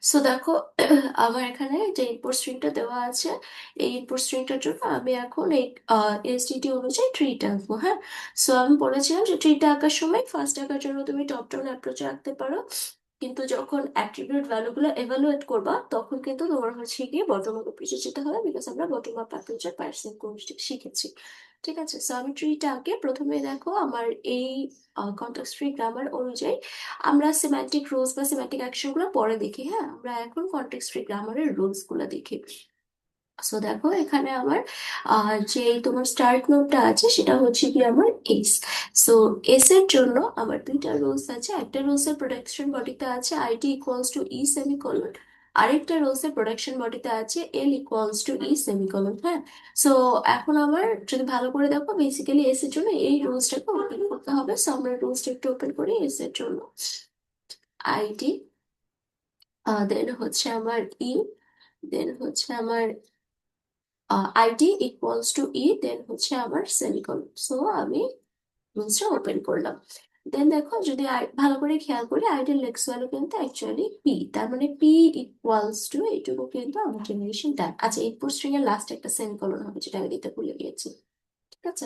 So দেখো আমার এখানে যে ইনপুট স্ট্রিংটা দেওয়া আছে, এই ইনপুট স্ট্রিংটার জন্য আমি এখন এই এসটিডি অনুযায়ী ট্রিটা আঁকবো। হ্যাঁ, সো আমি বলেছিলাম যে ট্রিটা আঁকার সময় ফার্স্ট আঁকার জন্য তুমি টপ ডাউন অ্যাপ্রোচে আঁকতে পারো, কিন্তু যখন অ্যাট্রিবিউট ভ্যালুগুলো এভালুয়েট করবা তখন কিন্তু তোমার হচ্ছে গিয়ে বটম আপ অ্যাপ্রোচে যেতে হবে, বিকজ আমরা বটম আপ অ্যাপ্রোচের পার্সেন্ট শিখেছি। ঠিক আছে, সো আমি ট্রিটা আঁকে প্রথমে দেখো আমার এই কন্টেক্সট ফ্রি গ্রামার অনুযায়ী আমরা সিম্যান্টিক রুলস বা সিম্যান্টিক অ্যাকশন গুলো পরে দেখি। হ্যাঁ, আমরা এখন কন্টেক্সট ফ্রি গ্রামারের রুলস গুলো দেখি। সো দেখো এখানে আমার যে তোমার স্টার্ট নোটটা আছে সেটা হচ্ছে কি আমার এস। সো এস এর জন্য আমার দুইটা রুলস আছে। একটা রুলস এর প্রোডাকশন বডিতে আছে IT equals to E semicolon, আরেকটা রুলস এর প্রোডাকশন বডিতে আছে এল ইকুয়ালস টু ই সেমিকোলন। হ্যাঁ, সো এখন আমার যদি ভালো করে দেখো বেসিক্যালি এস এর জন্য এই রুলসটাকে ওপেন করতে হবে। সো আমরা রুলসটা একটু ওপেন করি। এস এর জন্য আইডি, দেন হচ্ছে আমার ই, দেন হচ্ছে আমার আইডি ইকুয়ালস টু ই, দেন হচ্ছে আমার সেমিকোলন। সো আমি রুলসটা ওপেন করলাম। দেন দেখো যদি ভালো করে খেয়াল করি আইডির লেক্স ভ্যালু কিন্তু অ্যাকচুয়ালি পি, তার মানে পি ইকুয়ালস টু এইটুকু কিন্তু আমার জেনারেশন ডান। আচ্ছা, ইনপুট স্ট্রিং এর লাস্ট একটা সেমিকোলন হবে যেটা আমি দিতে ভুলে গিয়েছি। ঠিক আছে,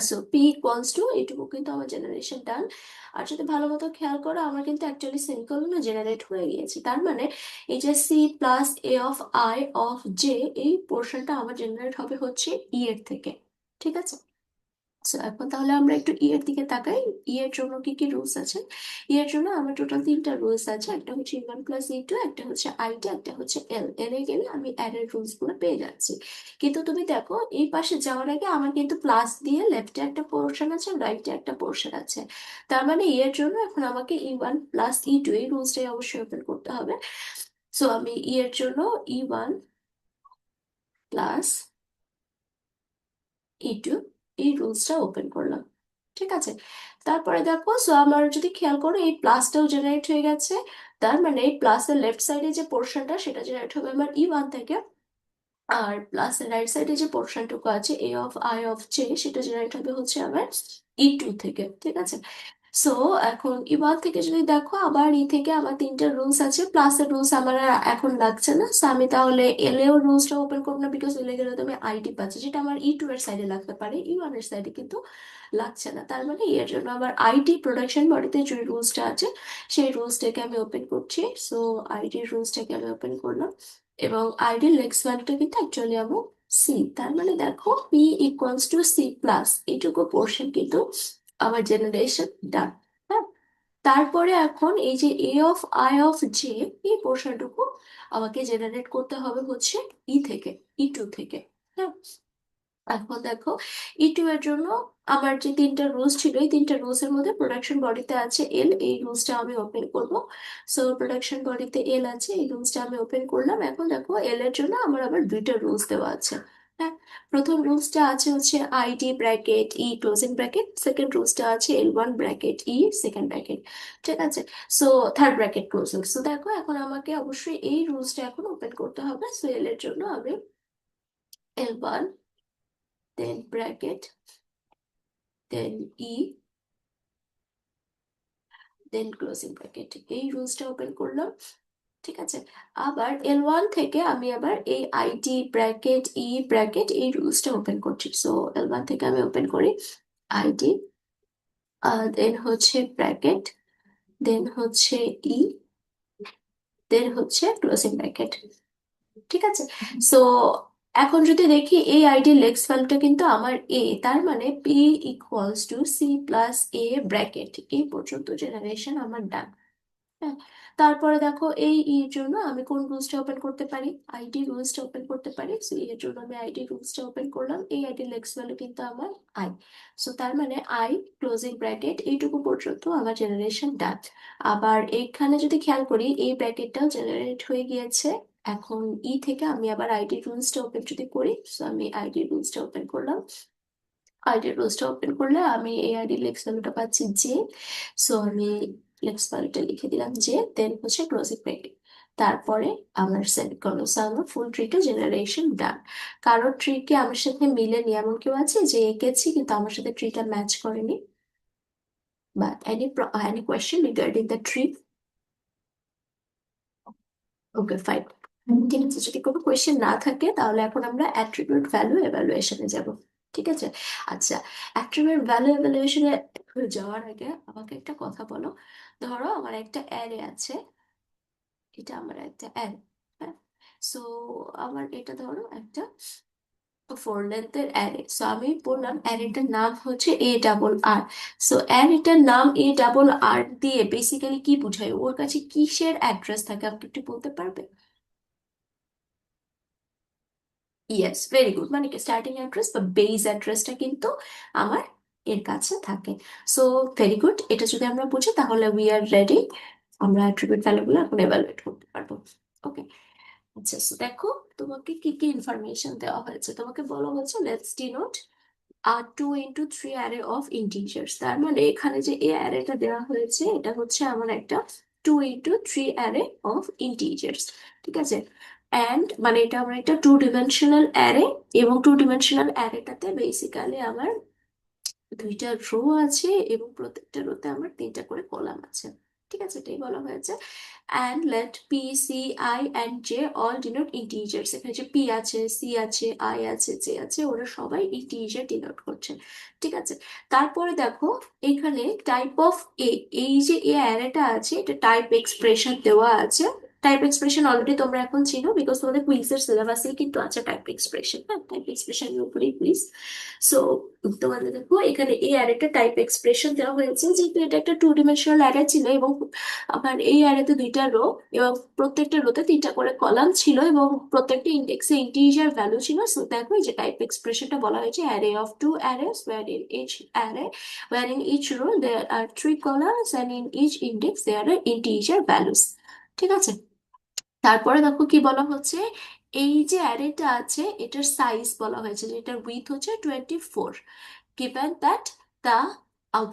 সো পি ইকুয়ালস টু এইটুকু কিন্তু আমার জেনারেশন ডান। আর যদি ভালো মতো খেয়াল করো আমার কিন্তু অ্যাকচুয়ালি সেমিকোলন জেনারেট হয়ে গিয়েছে, তার মানে এই যে C plus A of I of J, এই পোর্শনটা আমার জেনারেট হবে হচ্ছে ই এর থেকে। ঠিক আছে, So, এখন তাহলে আমরা একটু ই এর দিকে তাকাই। ই এর জন্য কি কি রুলস আছে? ই এর জন্য আমার টোটাল তিনটা রুলস আছে, একটা হচ্ছে ই ওয়ান প্লাস ই টু, একটা হচ্ছে আই টু, একটা হচ্ছে এল। এল এ গেলে আমি অ্যাড এর রুলস গুলো পেয়ে যাচ্ছি। কিন্তু তুমি দেখো এই পাশে যাওয়ার আগে আমার কিন্তু প্লাস দিয়ে লেফটে একটা পোর্শন আছে, রাইটে একটা পোর্শন আছে। তার মানে ই এর জন্য এখন আমাকে ই ওয়ান প্লাস ই টু এই রুলসটাই অবশ্যই ওপেন করতে হবে। সো আমি ই এর জন্য ই ওয়ান প্লাস ই টু এই রুলসটা ওপেন করলাম। ঠিক আছে, তারপরে দেখো সো আমার যদি খেয়াল করো এই প্লাসটাও জেনারেট হয়ে গেছে। তার মানে এই প্লাসের লেফট সাইডে যে পোর্শনটা সেটা জেনারেট হবে আমার ই ওয়ান থেকে, আর প্লাসের রাইট সাইডে যে পোর্শনটুকু আছে এ অফ আই অফ জে সেটা জেনারেট হবে হচ্ছে আমার ই টু থেকে। ঠিক আছে, সো এখন ইওয়ান থেকে যদি দেখো আবার ই থেকে আমার তিনটা রুলস আছে, প্লাসের রুলস আমার আর এখন লাগছে না। সো আমি তাহলে এল এও রুলসটা ওপেন করবো না, বিকজ এলে গেলে তুমি আইডি পাচ্ছি যেটা আমার ই টু এর সাইডে লাগতে পারে, ই ওয়ান এর সাইডে কিন্তু লাগছে না। তার মানে এর জন্য আমার আইডি প্রোডাকশন বডিতে যে রুলসটা আছে সেই রুলসটাকে আমি ওপেন করছি। সো আইডি রুলসটাকে আমি ওপেন করলাম এবং আইডি লেক্স ভ্যালুটা কিন্তু অ্যাকচুয়ালি আমার সি। তার মানে দেখো P equals to C plus এইটুকু পোর্শন কিন্তু আমার জেনারেশন ডান। হ্যাঁ, তারপরে এখন এই যে A of I of J এই পোর্শনটুকু আমাকে জেনারেট করতে হবে হচ্ছে ই থেকে, ই টু থেকে। হ্যাঁ, এখন দেখো ই টু এর জন্য আমার যে তিনটা রুলস ছিল এই তিনটা রুলস এর মধ্যে প্রোডাকশন বডিতে আছে এল, এই রুলসটা আমি ওপেন করব। সো প্রোডাকশন বডিতে এল আছে, এই রুলসটা আমি ওপেন করলাম। এখন দেখো এল এর জন্য আমার আবার দুইটা রুলস দেওয়া আছে। হ্যাঁ, প্রথম রুলসটা আছে হচ্ছে আইডি ব্র্যাকেট ই ক্লোজিং ব্র্যাকেট, সেকেন্ড রুলসটা আছে এল ওয়ান ব্র্যাকেট ই সেকেন্ড ব্র্যাকেট। ঠিক আছে, so third bracket closing. So দেখো এখন আমাকে অবশ্যই এই রুলসটা এখন ওপেন করতে হবে। সো এল এর জন্য আমি এল ওয়ান, দেন ব্র্যাকেট, দেন ই, দেন ক্লোজিং ব্র্যাকেট, এই রুলসটা ওপেন করলাম। ঠিক আছে, আবার এল ওয়ান থেকে আমি আবার এই আইডি ব্র্যাকেট ই ব্র্যাকেট এই রুলসটা ওপেন করছি। সো এল ওয়ান থেকে আমি ওপেন করি আইডি, দেন হচ্ছে ব্র্যাকেট, দেন হচ্ছে ই, দেন হচ্ছে ক্লোজিং ব্র্যাকেট। ঠিক আছে, সো এখন যদি দেখি এই আইডি লেক্স ভ্যালুটা কিন্তু আমার এ, তার মানে P equals to C plus A bracket এই পর্যন্ত জেনারেশন আমার ডান। হ্যাঁ, তারপরে দেখো এই এর জন্য আমি কোন রুলসটা ওপেন করতে পারি, আইডি রুলসটা ওপেন করতে পারি। সো এর জন্য আমি আইডি রুলসটা ওপেন করলাম। এই আইডি লেক্স ভ্যালু কিন্তু আমার আই। সো তার মানে আই ক্লোজিং ব্র্যাকেট এইটুকু পর্যন্ত আমার জেনারেশন ডান। আবার এখানে যদি খেয়াল করি এই ব্র্যাকেটটাও জেনারেট হয়ে গিয়েছে। এখন ই থেকে আমি আবার আইডি রুলসটা ওপেন যদি করি, সো আমি আইডি রুলসটা ওপেন করলাম। আইডি রোজটা ওপেন করলে আমি এই আইডি লেক্স ভ্যালুটা পাচ্ছি যে। সো আমি লেক্স ভ্যালুটা লিখে দিলাম যে, দেন হচ্ছে ক্লোজিং ব্র্যাকেট, তারপরে আমার সেমিকোলন। সো আমার ফুল ট্রিটা জেনারেশন ডান। কারোর ট্রি কি আমার সাথে মিলেনি এমন কেউ আছে যে এঁকেছি কিন্তু আমার সাথে ট্রিটা ম্যাচ করেনি? বা any question regarding the tree? Okay fine. ঠিক আছে, যদি কোনো কোয়েশ্চেন না থাকে তাহলে এখন আমরা অ্যাট্রিবিউট ভ্যালু এভালুয়েশনে যাব। ঠিক আছে। আচ্ছা, অ্যাট্রিবিউট ভ্যালু এভালুয়েশনে যাওয়ার আগে আমাকে একটা কথা বলো। ধরো আমার একটা অ্যারে আছে, এটা আমার একটা অ্যারে। হ্যাঁ। সো আমার এটা ধরো একটা ফোর লেন্থের অ্যারে। সো আমি বললাম অ্যারেটার নাম হচ্ছে A+R। সো অ্যারেটার নাম A+R দিয়ে বেসিক্যালি কি বোঝায়, ওর কাছে কিসের অ্যাড্রেস থাকে আপনি একটু বলতে পারবে? ইয়েস, ভেরি গুড, মানে কি স্টার্টিং অ্যাড্রেস বা বেস অ্যাড্রেসটা কিন্তু আমার এর কাছে থাকে। সো ভেরি গুড, এটা যদি আমরা বুঝি তাহলে উই আর রেডি, আমরা অ্যাট্রিবিউট ভ্যালুগুলো এখন এভালুয়েট করতে পারবো। ওকে। আচ্ছা, so দেখো তোমাকে কি কি ইনফরমেশন দেওয়া হয়েছে। তোমাকে বলা হয়েছে let's denote 2 into 3 array of integers. তার মানে এখানে যে এই অ্যারেটা দেওয়া হয়েছে এটা হচ্ছে আমার একটা 2 into 3 অ্যারে অফ ইন্টিজার্স। ঠিক আছে। অ্যান্ড মানে এটা আমার একটা 2 ডিমেনশনাল অ্যারে, এবং 2 ডিমেনশনাল অ্যারেটাতে বেসিক্যালি আমার দুইটা রো আছে এবং প্রত্যেকটা রোতে আমার তিনটা করে কলাম আছে। ঠিক আছে, এটাই বলা হয়েছে। And let P, C, I and J all denote integers. এখানে যে পি আছে, সি আছে, আই আছে, জে আছে, ওরা সবাই ইন্টিজার ডিনোট করছে। ঠিক আছে। তারপরে দেখো এখানে টাইপ অফ এ, এই যে এ অ্যারেটা আছে এটা টাইপ এক্সপ্রেশন দেওয়া আছে। টাইপ এক্সপ্রেশন অলরেডি তোমরা এখন চিনো, বিকজ তোমাদের কুইজের সিলেবাসে কিন্তু আছে টাইপ এক্সপ্রেশন। হ্যাঁ, টাইপ এক্সপ্রেশনের উপরেই কুইজ। সো তোমাদের দেখো এখানে এই অ্যারেটা টাইপ এক্সপ্রেশন দেওয়া হয়েছে, যেহেতু এটা একটা 2 ডিমেনশনাল অ্যারে ছিল এবং আমার এই অ্যারেতে দুইটা রো এবং প্রত্যেকটা রোতে তিনটা করে কলাম ছিল এবং প্রত্যেকটা ইন্ডেক্সে ইন্টিজার ভ্যালু ছিল। সো দেখো এই যে টাইপ এক্সপ্রেশনটা বলা হয়েছে array of 2 arrays where in each array, where in each row there are 3 columns and in each index there are integer values। ঠিক আছে। তারপরে দেখো কি বলা হচ্ছে, এই যে অ্যারেটা আছে এটার সাইজ বলা হয়েছে যে এটার উইথ হচ্ছে 24, given that the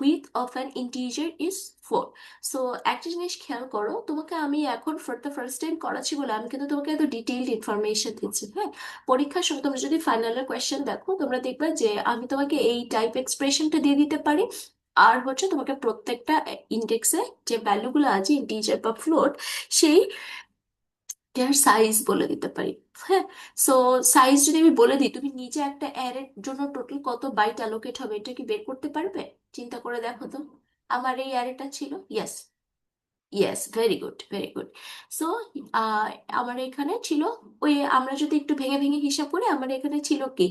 width of an integer is 4। So একটা জিনিস খেয়াল করো, তোমাকে আমি এখন ফর দ্য ফার্স্ট টাইম করাচ্ছি বলে আমি কিন্তু তোমাকে এত ডিটেইলড ইনফরমেশন দিচ্ছি। হ্যাঁ, পরীক্ষার সময় তোমরা যদি ফাইনালের কোয়েশ্চেন দেখো তোমরা দেখবে যে আমি তোমাকে এই টাইপ এক্সপ্রেশনটা দিয়ে দিতে পারি, আর হচ্ছে তোমাকে প্রত্যেকটা ইন্ডেক্সে যে ভ্যালুগুলো আছে ইন্টিজার বা ফ্লোট, সেই এটার সাইজ বলে দিতে পারি। হ্যাঁ। সো সাইজ যদি আমি বলে দিই, তুমি নিচে একটা অ্যারের জন্য টোটাল কত বাইট অ্যালোকেট হবে এটা কি বের করতে পারবে? চিন্তা করে দেখো তো। আমার এই অ্যারেটা ছিল, yes, yes, very good, very good. So আমার এখানে ছিল, ওই আমরা যদি একটু ভেঙে ভেঙে হিসাব করি, আমার এখানে ছিল কি,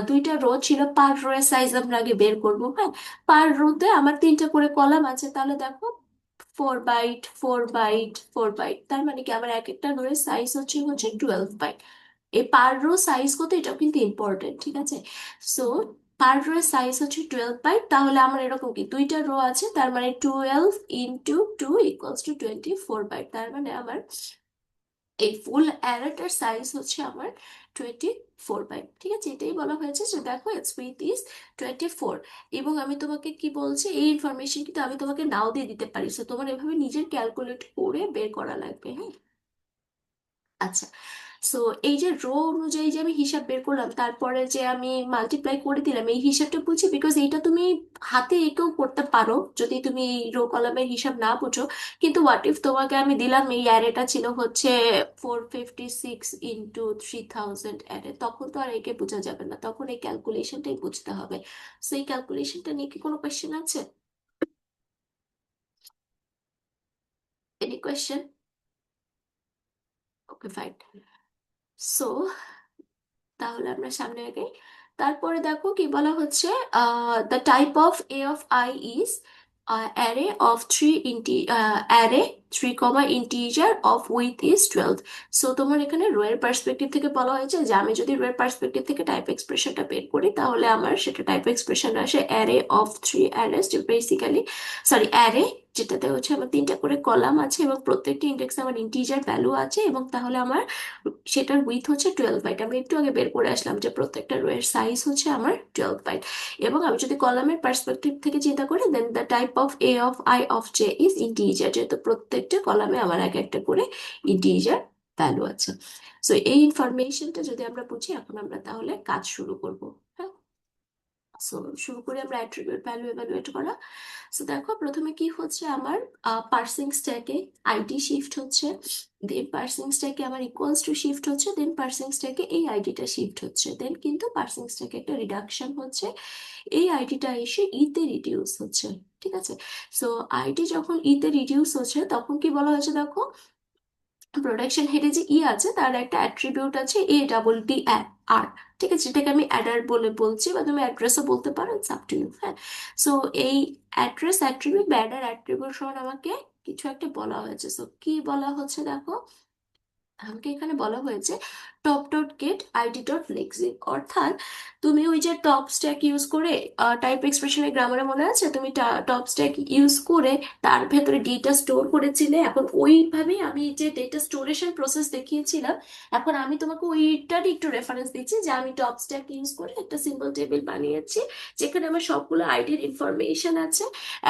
দুইটা রো ছিল, পার রো এর সাইজ আমরা আগে বের করবো। হ্যাঁ, পার রোতে আমার তিনটা করে কলাম আছে, তাহলে দেখো 4 বাইট, 4 বাইট, 4 বাইট, তার মানে কি আমার এক একটা রোয়ের সাইজ হচ্ছে হচ্ছে 12 বাইট। এই পার রো সাইজ কত এটাও কিন্তু ইম্পর্টেন্ট। ঠিক আছে। সো পার রো এর সাইজ হচ্ছে 12 বাইট, তাহলে আমার এরকম কি দুইটা রো আছে, তার মানে 12 into 2 = 24 বাইট, তার মানে আমার এই ফুল অ্যারেটার সাইজ হচ্ছে আমার 24 বাইট। ঠিক আছে, এটাই বলা হয়েছে যে দেখো ইটস উইথ ইজ 24। এবং আমি তোমাকে কি বলছি, এই ইনফরমেশন কিন্তু আমি তোমাকে নাও দিয়ে দিতে পারি, সো তোমার এভাবে নিজের ক্যালকুলেট করে বের করা লাগবে। হ্যাঁ। আচ্ছা। সো এই যে রো অনুযায়ী যে আমি হিসাব বের করলাম, তারপরে যে আমি মাল্টিপ্লাই করে দিলাম, এই হিসাবটা বুঝি, বিকজ এইটা তুমি হাতে এঁকেও করতে পারো যদি তুমি রো কলামের হিসাব না বুঝো। কিন্তু হোয়াট ইফ তোমাকে আমি দিলাম এই অ্যারেটা ছিল হচ্ছে 456 into 3000 অ্যারে, তখন তো আর একে বোঝা যাবে না, তখন এই ক্যালকুলেশনটাই বুঝতে হবে। সো এই ক্যালকুলেশনটা নিয়ে কি কোনো কোয়েশ্চেন আছে? Any question? Okay fine. So তাহলে আমরা সামনে আগাই। তারপরে দেখো কি বলা হচ্ছে, the type of a of I is array of array 3 integer of with is 12। So তোমার এখানে রো এর পার্সপেক্টিভ থেকে বলা হয়েছে যে আমি যদি রো এর পার্সপেক্টিভ থেকে টাইপ এক্সপ্রেশনটা বের করি তাহলে আমার সেটা টাইপ এক্সপ্রেশন আসে array of 3 arrays, basically sorry array যেটাতে হচ্ছে আমার তিনটা করে কলাম আছে এবং প্রত্যেকটি ইন্ডেক্সে আমার ইন্টিজার ভ্যালু আছে, এবং তাহলে আমার সেটার উইথ হচ্ছে 12 বাইট। আমরা একটু আগে বের করে আসলাম যে প্রত্যেকটা রো এর সাইজ হচ্ছে আমার 12 বাইট। এবং আমি যদি কলামের পার্সপেক্টিভ থেকে চিন্তা করি, then the type of a of I of j is integer, যেহেতু প্রত্যেকটা কলামে আমার এক একটা করে ইন্টিজার ভ্যালু আছে। সো এই ইনফরমেশনটা যদি আমরা বুঝি, এখন আমরা তাহলে কাজ শুরু করব। হ্যাঁ। সো শুরু করি আমরা অ্যাট্রিবিউট ভ্যালু এভালুয়েট করা। সো দেখো প্রথমে কি হচ্ছে আমার পার্সিং স্ট্যাকে আইডি শিফট হচ্ছে, দেন পার্সিং স্ট্যাকে আমার ইকুয়ালস টু শিফট হচ্ছে, দেন পার্সিং স্ট্যাকে এই আইডিটা শিফট হচ্ছে, দেন কিন্তু পার্সিং স্ট্যাকে একটা রিডাকশন হচ্ছে, এই আইডিটা এসে ইতে রিডিউস হচ্ছে। ঠিক আছে, সো আইডি যখন ইতে রিডিউস হচ্ছে তখন কি বলা হয়েছে দেখো, প্রোডাকশন হেডে যে ই আছে তার একটা অ্যাট্রিবিউট আছে ADD আর। ঠিক আছে, যেটাকে আমি অ্যাডার বলে বলছি, বা তুমি অ্যাড্রেসও বলতে পারো, ইটস আপ টু ইউ। হ্যাঁ, সো এই অ্যাড্রেস অ্যাট্রিবিউট বা অ্যাডার অ্যাট্রিবিউট সমান আমাকে কিছু একটা বলা হয়েছে। সো কি বলা হচ্ছে দেখো, আমাকে এখানে বলা হয়েছে top dot get ID dot lexeme. অর্থাৎ তুমি ওই যে টপ স্ট্যাক ইউজ করে, টাইপ এক্সপ্রেশনের গ্রামারে মনে আছে, তুমি টপ স্ট্যাক ইউজ করে তার ভেতরে ডেটা স্টোর করেছিলে, এখন ওইভাবেই আমি যে ডেটা স্টোরেশন প্রসেস দেখিয়েছিলাম, এখন আমি তোমাকে ওইটারই একটু রেফারেন্স দিচ্ছি, যে আমি টপ স্ট্যাক ইউজ করে একটা সিম্পল টেবিল বানিয়েছি যেখানে আমার সবগুলো আইডির ইনফরমেশন আছে।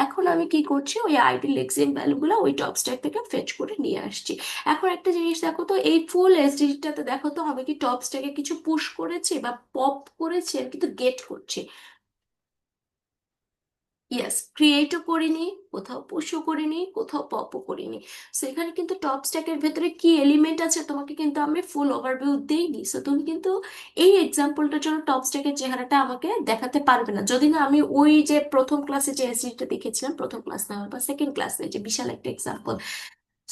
এখন আমি কি করছি, ওই আইডি লেক্সিন ভ্যালুগুলো ওই টপ স্ট্যাক থেকে ফেচ করে নিয়ে আসছি। এখন একটা জিনিস দেখো তো, এই ফুল এসডিটাতে দেখো তো আমি কি টপ স্ট্যাকে কিছু পুশ করেছি বা পপ করেছি, আর কিন্তু গেট করছি। ইয়েস, ক্রিয়েটও করিনি, কোথাও পুশও করিনি, কোথাও পপও করিনি। সো এখানে কিন্তু টপ স্ট্যাকের ভেতরে কি এলিমেন্ট আছে তোমাকে কিন্তু আমি ফুল ওভারভিউ দেইনি। সো তুমি কিন্তু এই এক্সাম্পলটার জন্য টপ স্ট্যাকের চেহারাটা আমাকে দেখাতে পারবে না, যদি না আমি ওই যে প্রথম ক্লাসে যে এসডিটা দেখেছিলাম, প্রথম ক্লাস না বা সেকেন্ড ক্লাসে, যে বিশাল একটা এক্সাম্পল,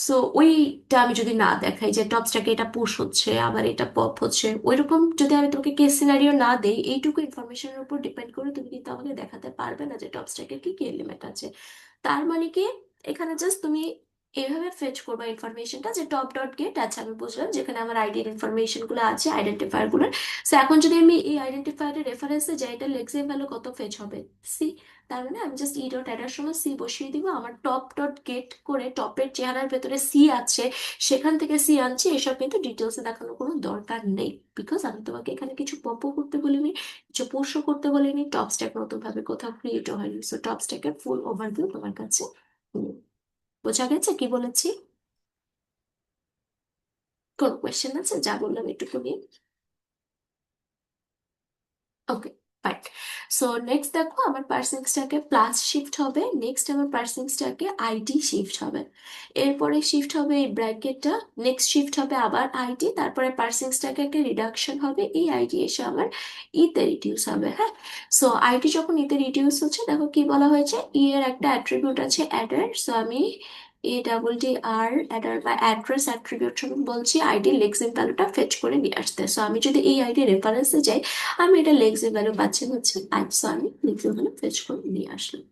সো ওইটা আমি যদি না দেখাই যে টপস্টাকে এটা পুশ হচ্ছে আবার এটা পপ হচ্ছে, ওইরকম যদি আমি তোমাকে কেস সিনারিও না দেই, এইটুকু ইনফরমেশনের উপর ডিপেন্ড করে তুমি কিন্তু আমাকে দেখাতে পারবে না যে টপস্টাকের কি কি এলিমেন্ট আছে। তার মানে কি, এখানে জাস্ট তুমি এভাবে ফেচ করবা ইনফরমেশনটা, যে টপ ডট গেট, আচ্ছা আমি বুঝলাম যেখানে আমার আইডির ইনফরমেশন গুলো আছে, আইডেন্টিফায়ার গুলো। সো এখন যদি আমি এই আইডেন্টিফায়ারের রেফারেন্সে যাই, এটা লেক্সিম ভ্যালু কত ফেচ হবে, সি। তার মানে আমি জাস্ট ই ডট অ্যাডার সময় সি বসিয়ে দিব, আমার টপ ডট গেট করে টপের চেহারার ভেতরে সি আছে, সেখান থেকে সি আনছি, এসব কিন্তু ডিটেলসে দেখানোর কোনো দরকার নেই, বিকজ আমি তোমাকে এখানে কিছু পপও করতে বলিনি, কিছু পুশও করতে বলিনি, টপ স্ট্যাক নতুন ভাবে কোথাও ক্রিয়েটও হয়নি। সো টপ স্ট্যাকের ফুল ওভারভিউ তোমার কাছে নেই। বোঝা গেছে কি বলেছি? কোন কোয়েশ্চেন আছে? যা বললাম এটুকু নিয়ে। ওকে, ফাইন। সো নেক্সট দেখো, আমার পার্সেন্টেজটাকে প্লাস শিফট হবে, নেক্সট আমার পার্সেন্টেজটাকে আইডি শিফট হবে, এরপরে শিফট হবে এই ব্র্যাকেটটা, নেক্সট শিফট হবে আবার আইডি, তারপরে পার্সেন্টেজটাকে একটা রিডাকশন হবে, এই আইডি এসে আমার ইতে রিডিউস হবে। হ্যাঁ, সো আইডি যখন ইতে রিডিউস হচ্ছে, দেখো কি বলা হয়েছে, ই এর একটা অ্যাট্রিবিউট আছে অ্যাডার। সো আমি ADDR অ্যাডার বা অ্যাড্রেস অ্যাট্রিবিউট বলছি আইডি লেক্সিম ভ্যালুটা ফেচ করে নিয়ে আসতে। সো আমি যদি এই আইডি রেফারেন্সে যাই, আমি এটা লেক্সি ভ্যালু পাচ্ছি হচ্ছে আইসো, আমি লেক্সি ভ্যালু ফেচ করে নিয়ে আসলাম।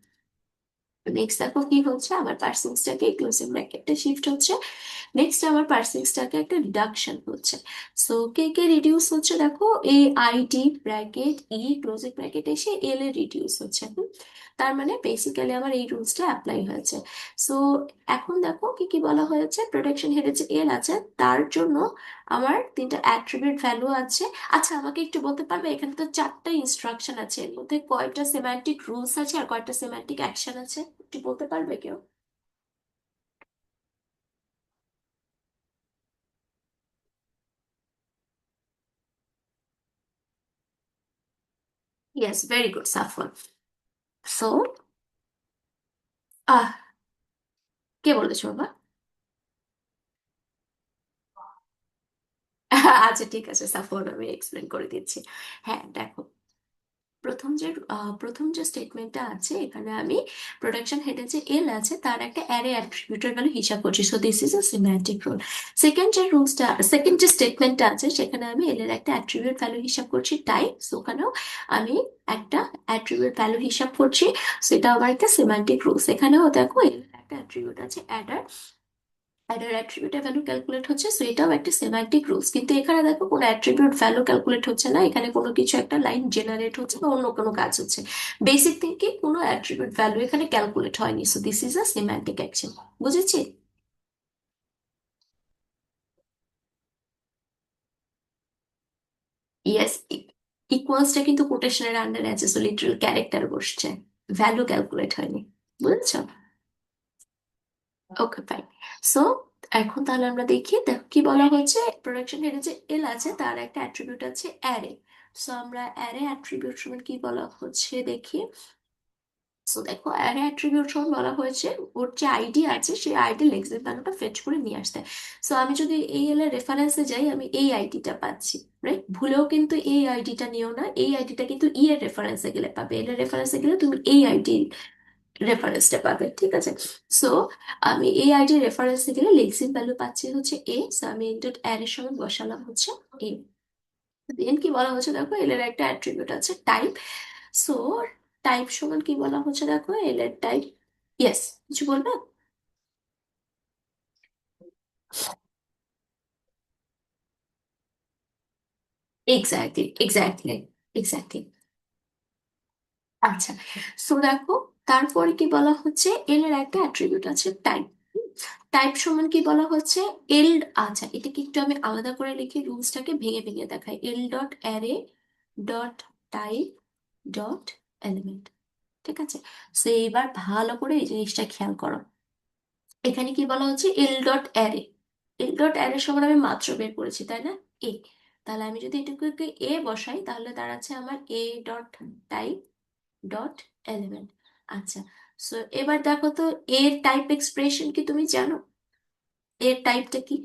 নেক্সট দেখো কি হচ্ছে, আমার পার্সেন্টেজটাকে ক্লোজিং ব্র্যাকেটে শিফট হচ্ছে, নেক্সট আমার পার্সেন্টেজটাকে একটা রিডাকশন হচ্ছে। সো কে কে রিডিউস হচ্ছে দেখো, এই আইডি ব্র্যাকেট ই ক্লোজিং ব্র্যাকেট এসে এল এ রিডিউস হচ্ছে। তার মানে বেসিক্যালি আমার এই রুলসটা অ্যাপ্লাই হয়েছে। সো এখন দেখো কি কি বলা হয়েছে, প্রোটেকশন হেডে যে এল আছে তার জন্য আমার তিনটা অ্যাট্রিবিউট ভ্যালু আছে। আচ্ছা আমাকে একটু বলতে পারবে, এখানে তো চারটা ইনস্ট্রাকশন আছে, এর মধ্যে কয়টা সেমান্টিক রুলস আছে আর কয়টা সেমান্টিক অ্যাকশন আছে, একটু বলতে পারবে কেউ? Yes, very good Safal. So uh কে বলেছো বাবা? আচ্ছা ঠিক আছে সাফর, আমি এক্সপ্লেন করে দিচ্ছি। হ্যাঁ দেখো, প্রথম যে স্টেটমেন্টটা আছে, এখানে আমি প্রোডাকশন হেডে যে এল আছে তার একটা অ্যারে অ্যাট্রিবিউটের ভ্যালু হিসাব করছি। So this is a semantic rule. Second যে স্টেটমেন্টটা আছে, সেখানে আমি এল এর একটা অ্যাট্রিবিউট ভ্যালু হিসাব করছি টাইপ। সো ওখানেও আমি একটা অ্যাট্রিবিউট ভ্যালু হিসাব করছি, সেটা আবার একটা সিম্যান্টিক রুলস। এখানেও দেখো এল এর একটা অ্যাট্রিবিউট আছে অ্যাডার, অ্যাডার অ্যাট্রিবিউটের ভ্যালু ক্যালকুলেট হচ্ছে, সো এটাও একটা সেমান্টিক রুলস। কিন্তু এখানে দেখো কোনো অ্যাট্রিবিউট ভ্যালু ক্যালকুলেট হচ্ছে না, এখানে কোনো কিছু একটা লাইন জেনারেট হচ্ছে বা অন্য কোনো কাজ হচ্ছে। বেসিক থিঙ্কিং, কোনো অ্যাট্রিবিউট ভ্যালু এখানে ক্যালকুলেট হয়নি। So this is a semantic action. বুঝেছি? ইয়েস, ইকুয়ালসটা কিন্তু কোটেশনের আন্ডারে আছে, সো লিটারাল ক্যারেক্টার বসছে, ভ্যালু ক্যালকুলেট হয়নি। বুঝেছো? Okay fine. সো এখন তাহলে আমরা দেখি, দেখো কি বলা হচ্ছে, প্রোডাকশন হেডে যে এল আছে তার একটা অ্যাট্রিবিউট আছে অ্যারে। সো আমরা অ্যারে অ্যাট্রিবিউট সমান কি বলা হচ্ছে দেখি। সো দেখো অ্যারে অ্যাট্রিবিউট সমান বলা হয়েছে ওর যে আইডি আছে সেই আইডি লেক্সিন ভ্যালুটা ফেচ করে নিয়ে আসতে। সো আমি যদি এই এল এর রেফারেন্সে যাই আমি এই আইডিটা পাচ্ছি, রাইট? ভুলেও কিন্তু এই আইডিটা নিও না, এই আইডিটা কিন্তু ই এর রেফারেন্সে গেলে পাবে, এল এর রেফারেন্সে গেলে তুমি এই আইডি রেফারেন্সটা পাবে, ঠিক আছে? সো আমি এই আইডি রেফারেন্সে গেলে লেক্সিন ভ্যালু পাচ্ছি হচ্ছে এ, সো আমি ইনটু অ্যারে সমান বসালাম হচ্ছে এ। দেন কি বলা হচ্ছে দেখো এল এর একটা অ্যাট্রিবিউট আছে টাইপ। সো টাইপ সমান কি বলা হচ্ছে দেখো এল এর টাইপ। ইয়েস, কিছু বলবে? Exactly, exactly, exactly. আচ্ছা, সো দেখো তারপরে কি বলা হচ্ছে এল এর একটা অ্যাট্রিবিউট আছে টাইপ। টাইপ সমান কি বলা হচ্ছে এল। আচ্ছা, এটাকে একটু আমি আলাদা করে লিখি, রুলসটাকে ভেঙে ভেঙে দেখাই। এল dot array dot type dot element, ঠিক আছে? সো এবার ভালো করে এই জিনিসটা খেয়াল করো। এখানে কি বলা হচ্ছে এল ডট অ্যারে, এল ডট অ্যারে সমান আমি মাত্র বের করেছি তাই না, এ। তাহলে আমি যদি এটুকুকে এ বসাই তাহলে দাঁড়াচ্ছে আমার A dot type dot element. আচ্ছা, সো এবার দেখো তো এর টাইপ এক্সপ্রেশন কি তুমি জানো? এর টাইপটা কি?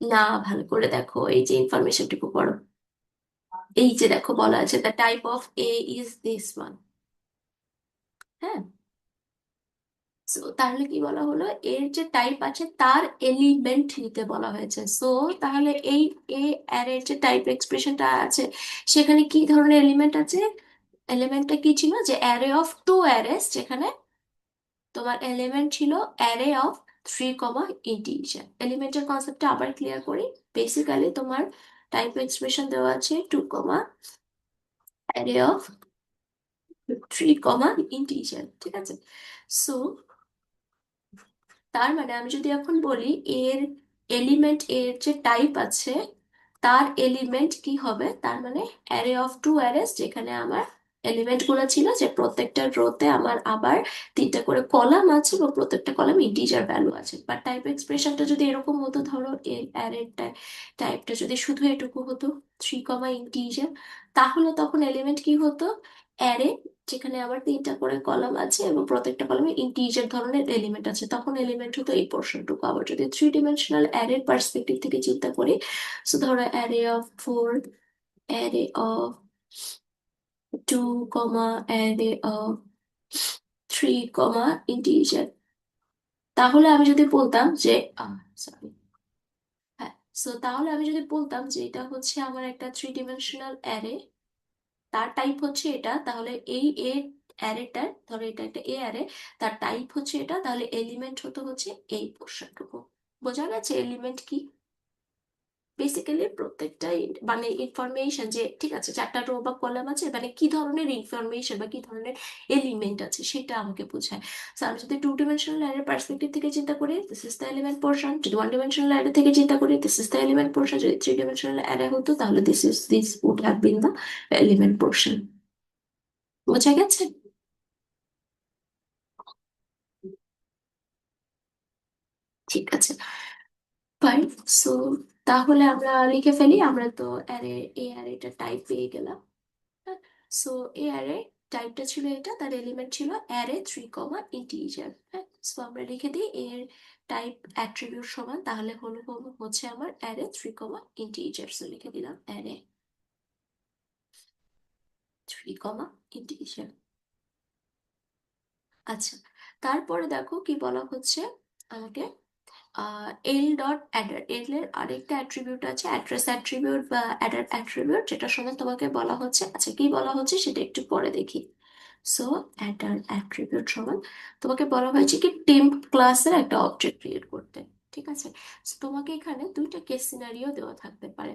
না, ভালো করে দেখো, এই যে ইনফরমেশনটুকু পড়ো। এই যে দেখো বলা আছে the type of A is this one. হ্যাঁ, সো তাহলে কি বলা হলো এর যে টাইপ আছে তার এলিমেন্ট নিতে বলা হয়েছে। সো তাহলে এই এ অ্যারের যে টাইপ এক্সপ্রেশনটা আছে সেখানে কি ধরনের এলিমেন্ট আছে? এলিমেন্টটা কি ছিল যে অ্যারে অফ টু অ্যারেস, যেখানে তোমার এলিমেন্ট ছিল array of three comma integer. এলিমেন্টের কনসেপ্টটা আবার ক্লিয়ার করি। বেসিক্যালি তোমার টাইপ এক্সপ্রেশন দেওয়া আছে two comma array of three comma integer, ঠিক আছে? সো তার মানে আমি যদি এখন বলি এর এলিমেন্ট এর যে টাইপ আছে তার এলিমেন্ট কি হবে, তার মানে অ্যারে অফ টু অ্যারেস, যেখানে আমার এলিমেন্ট গুলো ছিল যে প্রত্যেকটা রোতে আমার আবার তিনটা করে কলাম আছে এবং প্রত্যেকটা কলাম ইন্টিজার ভ্যালু আছে। বা টাইপ এক্সপ্রেশনটা যদি এরকম হতো, ধরো এর অ্যারের টাইপটা যদি শুধু এটুকু হতো থ্রি কমা ইন্টিজার, তাহলে তখন এলিমেন্ট কি হতো অ্যারে, যেখানে আবার তিনটা করে কলাম আছে এবং প্রত্যেকটা কলামে ইন্টিজার ধরনের এলিমেন্ট আছে, তখন এলিমেন্ট হতো এই পোর্শনটুকু। আবার যদি থ্রি ডিমেনশনাল অ্যারের পার্সপেক্টিভ থেকে চিন্তা করি, সো ধরো array of four, array of two comma array of three comma integer, তাহলে আমি যদি বলতাম যে সরি, হ্যাঁ, সো তাহলে আমি যদি বলতাম যে এটা হচ্ছে আমার একটা থ্রি ডিমেনশনাল অ্যারে, তার টাইপ হচ্ছে এটা, তাহলে এই এ অ্যারেটার, ধরো এটা একটা এ অ্যারে, তার টাইপ হচ্ছে এটা, তাহলে এলিমেন্ট হতো হচ্ছে এই পোর্শনটুকু। বোঝা গেছে এলিমেন্ট কি? বেসিক্যালি প্রত্যেকটাই মানে ইনফরমেশন যে ঠিক আছে চারটা রো বা কলাম আছে, মানে কি ধরনের ইনফরমেশন বা কি ধরনের এলিমেন্ট আছে সেটা আমাকে বোঝায়। So, আমি যদি টু ডিমেনশনাল অ্যারের পার্সপেক্টিভ থেকে চিন্তা করি this is the element portion, যদি ওয়ান ডিমেনশনাল অ্যারে থেকে চিন্তা করি this is the element portion, যদি থ্রি ডিমেনশনাল অ্যারে হতো তাহলে this would have been the element portion. বোঝা গেছে? ঠিক আছে, ফাইন। সো তাহলে আমরা লিখে ফেলি, আমরা তো অ্যারে এ অ্যারেটা টাইপ পেয়ে গেলাম। সো এ অ্যারে টাইপটা ছিল এটা, তার এলিমেন্ট ছিল অ্যারে থ্রি কমা ইন্টিজার। হ্যাঁ, সো আমরা লিখে দিই এর টাইপ অ্যাট্রিবিউট সমান তাহলে হচ্ছে আমার array three comma integer. So লিখে দিলাম অ্যারে থ্রি কমা ইন্টিজার। আচ্ছা, তারপরে দেখো কি বলা হচ্ছে আমাকে এল ডট অ্যাডার, এল এর আরেকটা অ্যাট্রিবিউট আছে অ্যাড্রেস অ্যাট্রিবিউট বা অ্যাডার অ্যাট্রিবিউট, যেটা সময় তোমাকে বলা হচ্ছে। আচ্ছা, কি বলা হচ্ছে সেটা একটু পরে দেখি। সো অ্যাডার অ্যাট্রিবিউট সমান তোমাকে বলা হয়েছে কি টেম্প ক্লাসের একটা অবজেক্ট ক্রিয়েট করতে, ঠিক আছে? So, তোমাকে এখানে দুইটা কেস সিনারিও দেওয়া থাকতে পারে।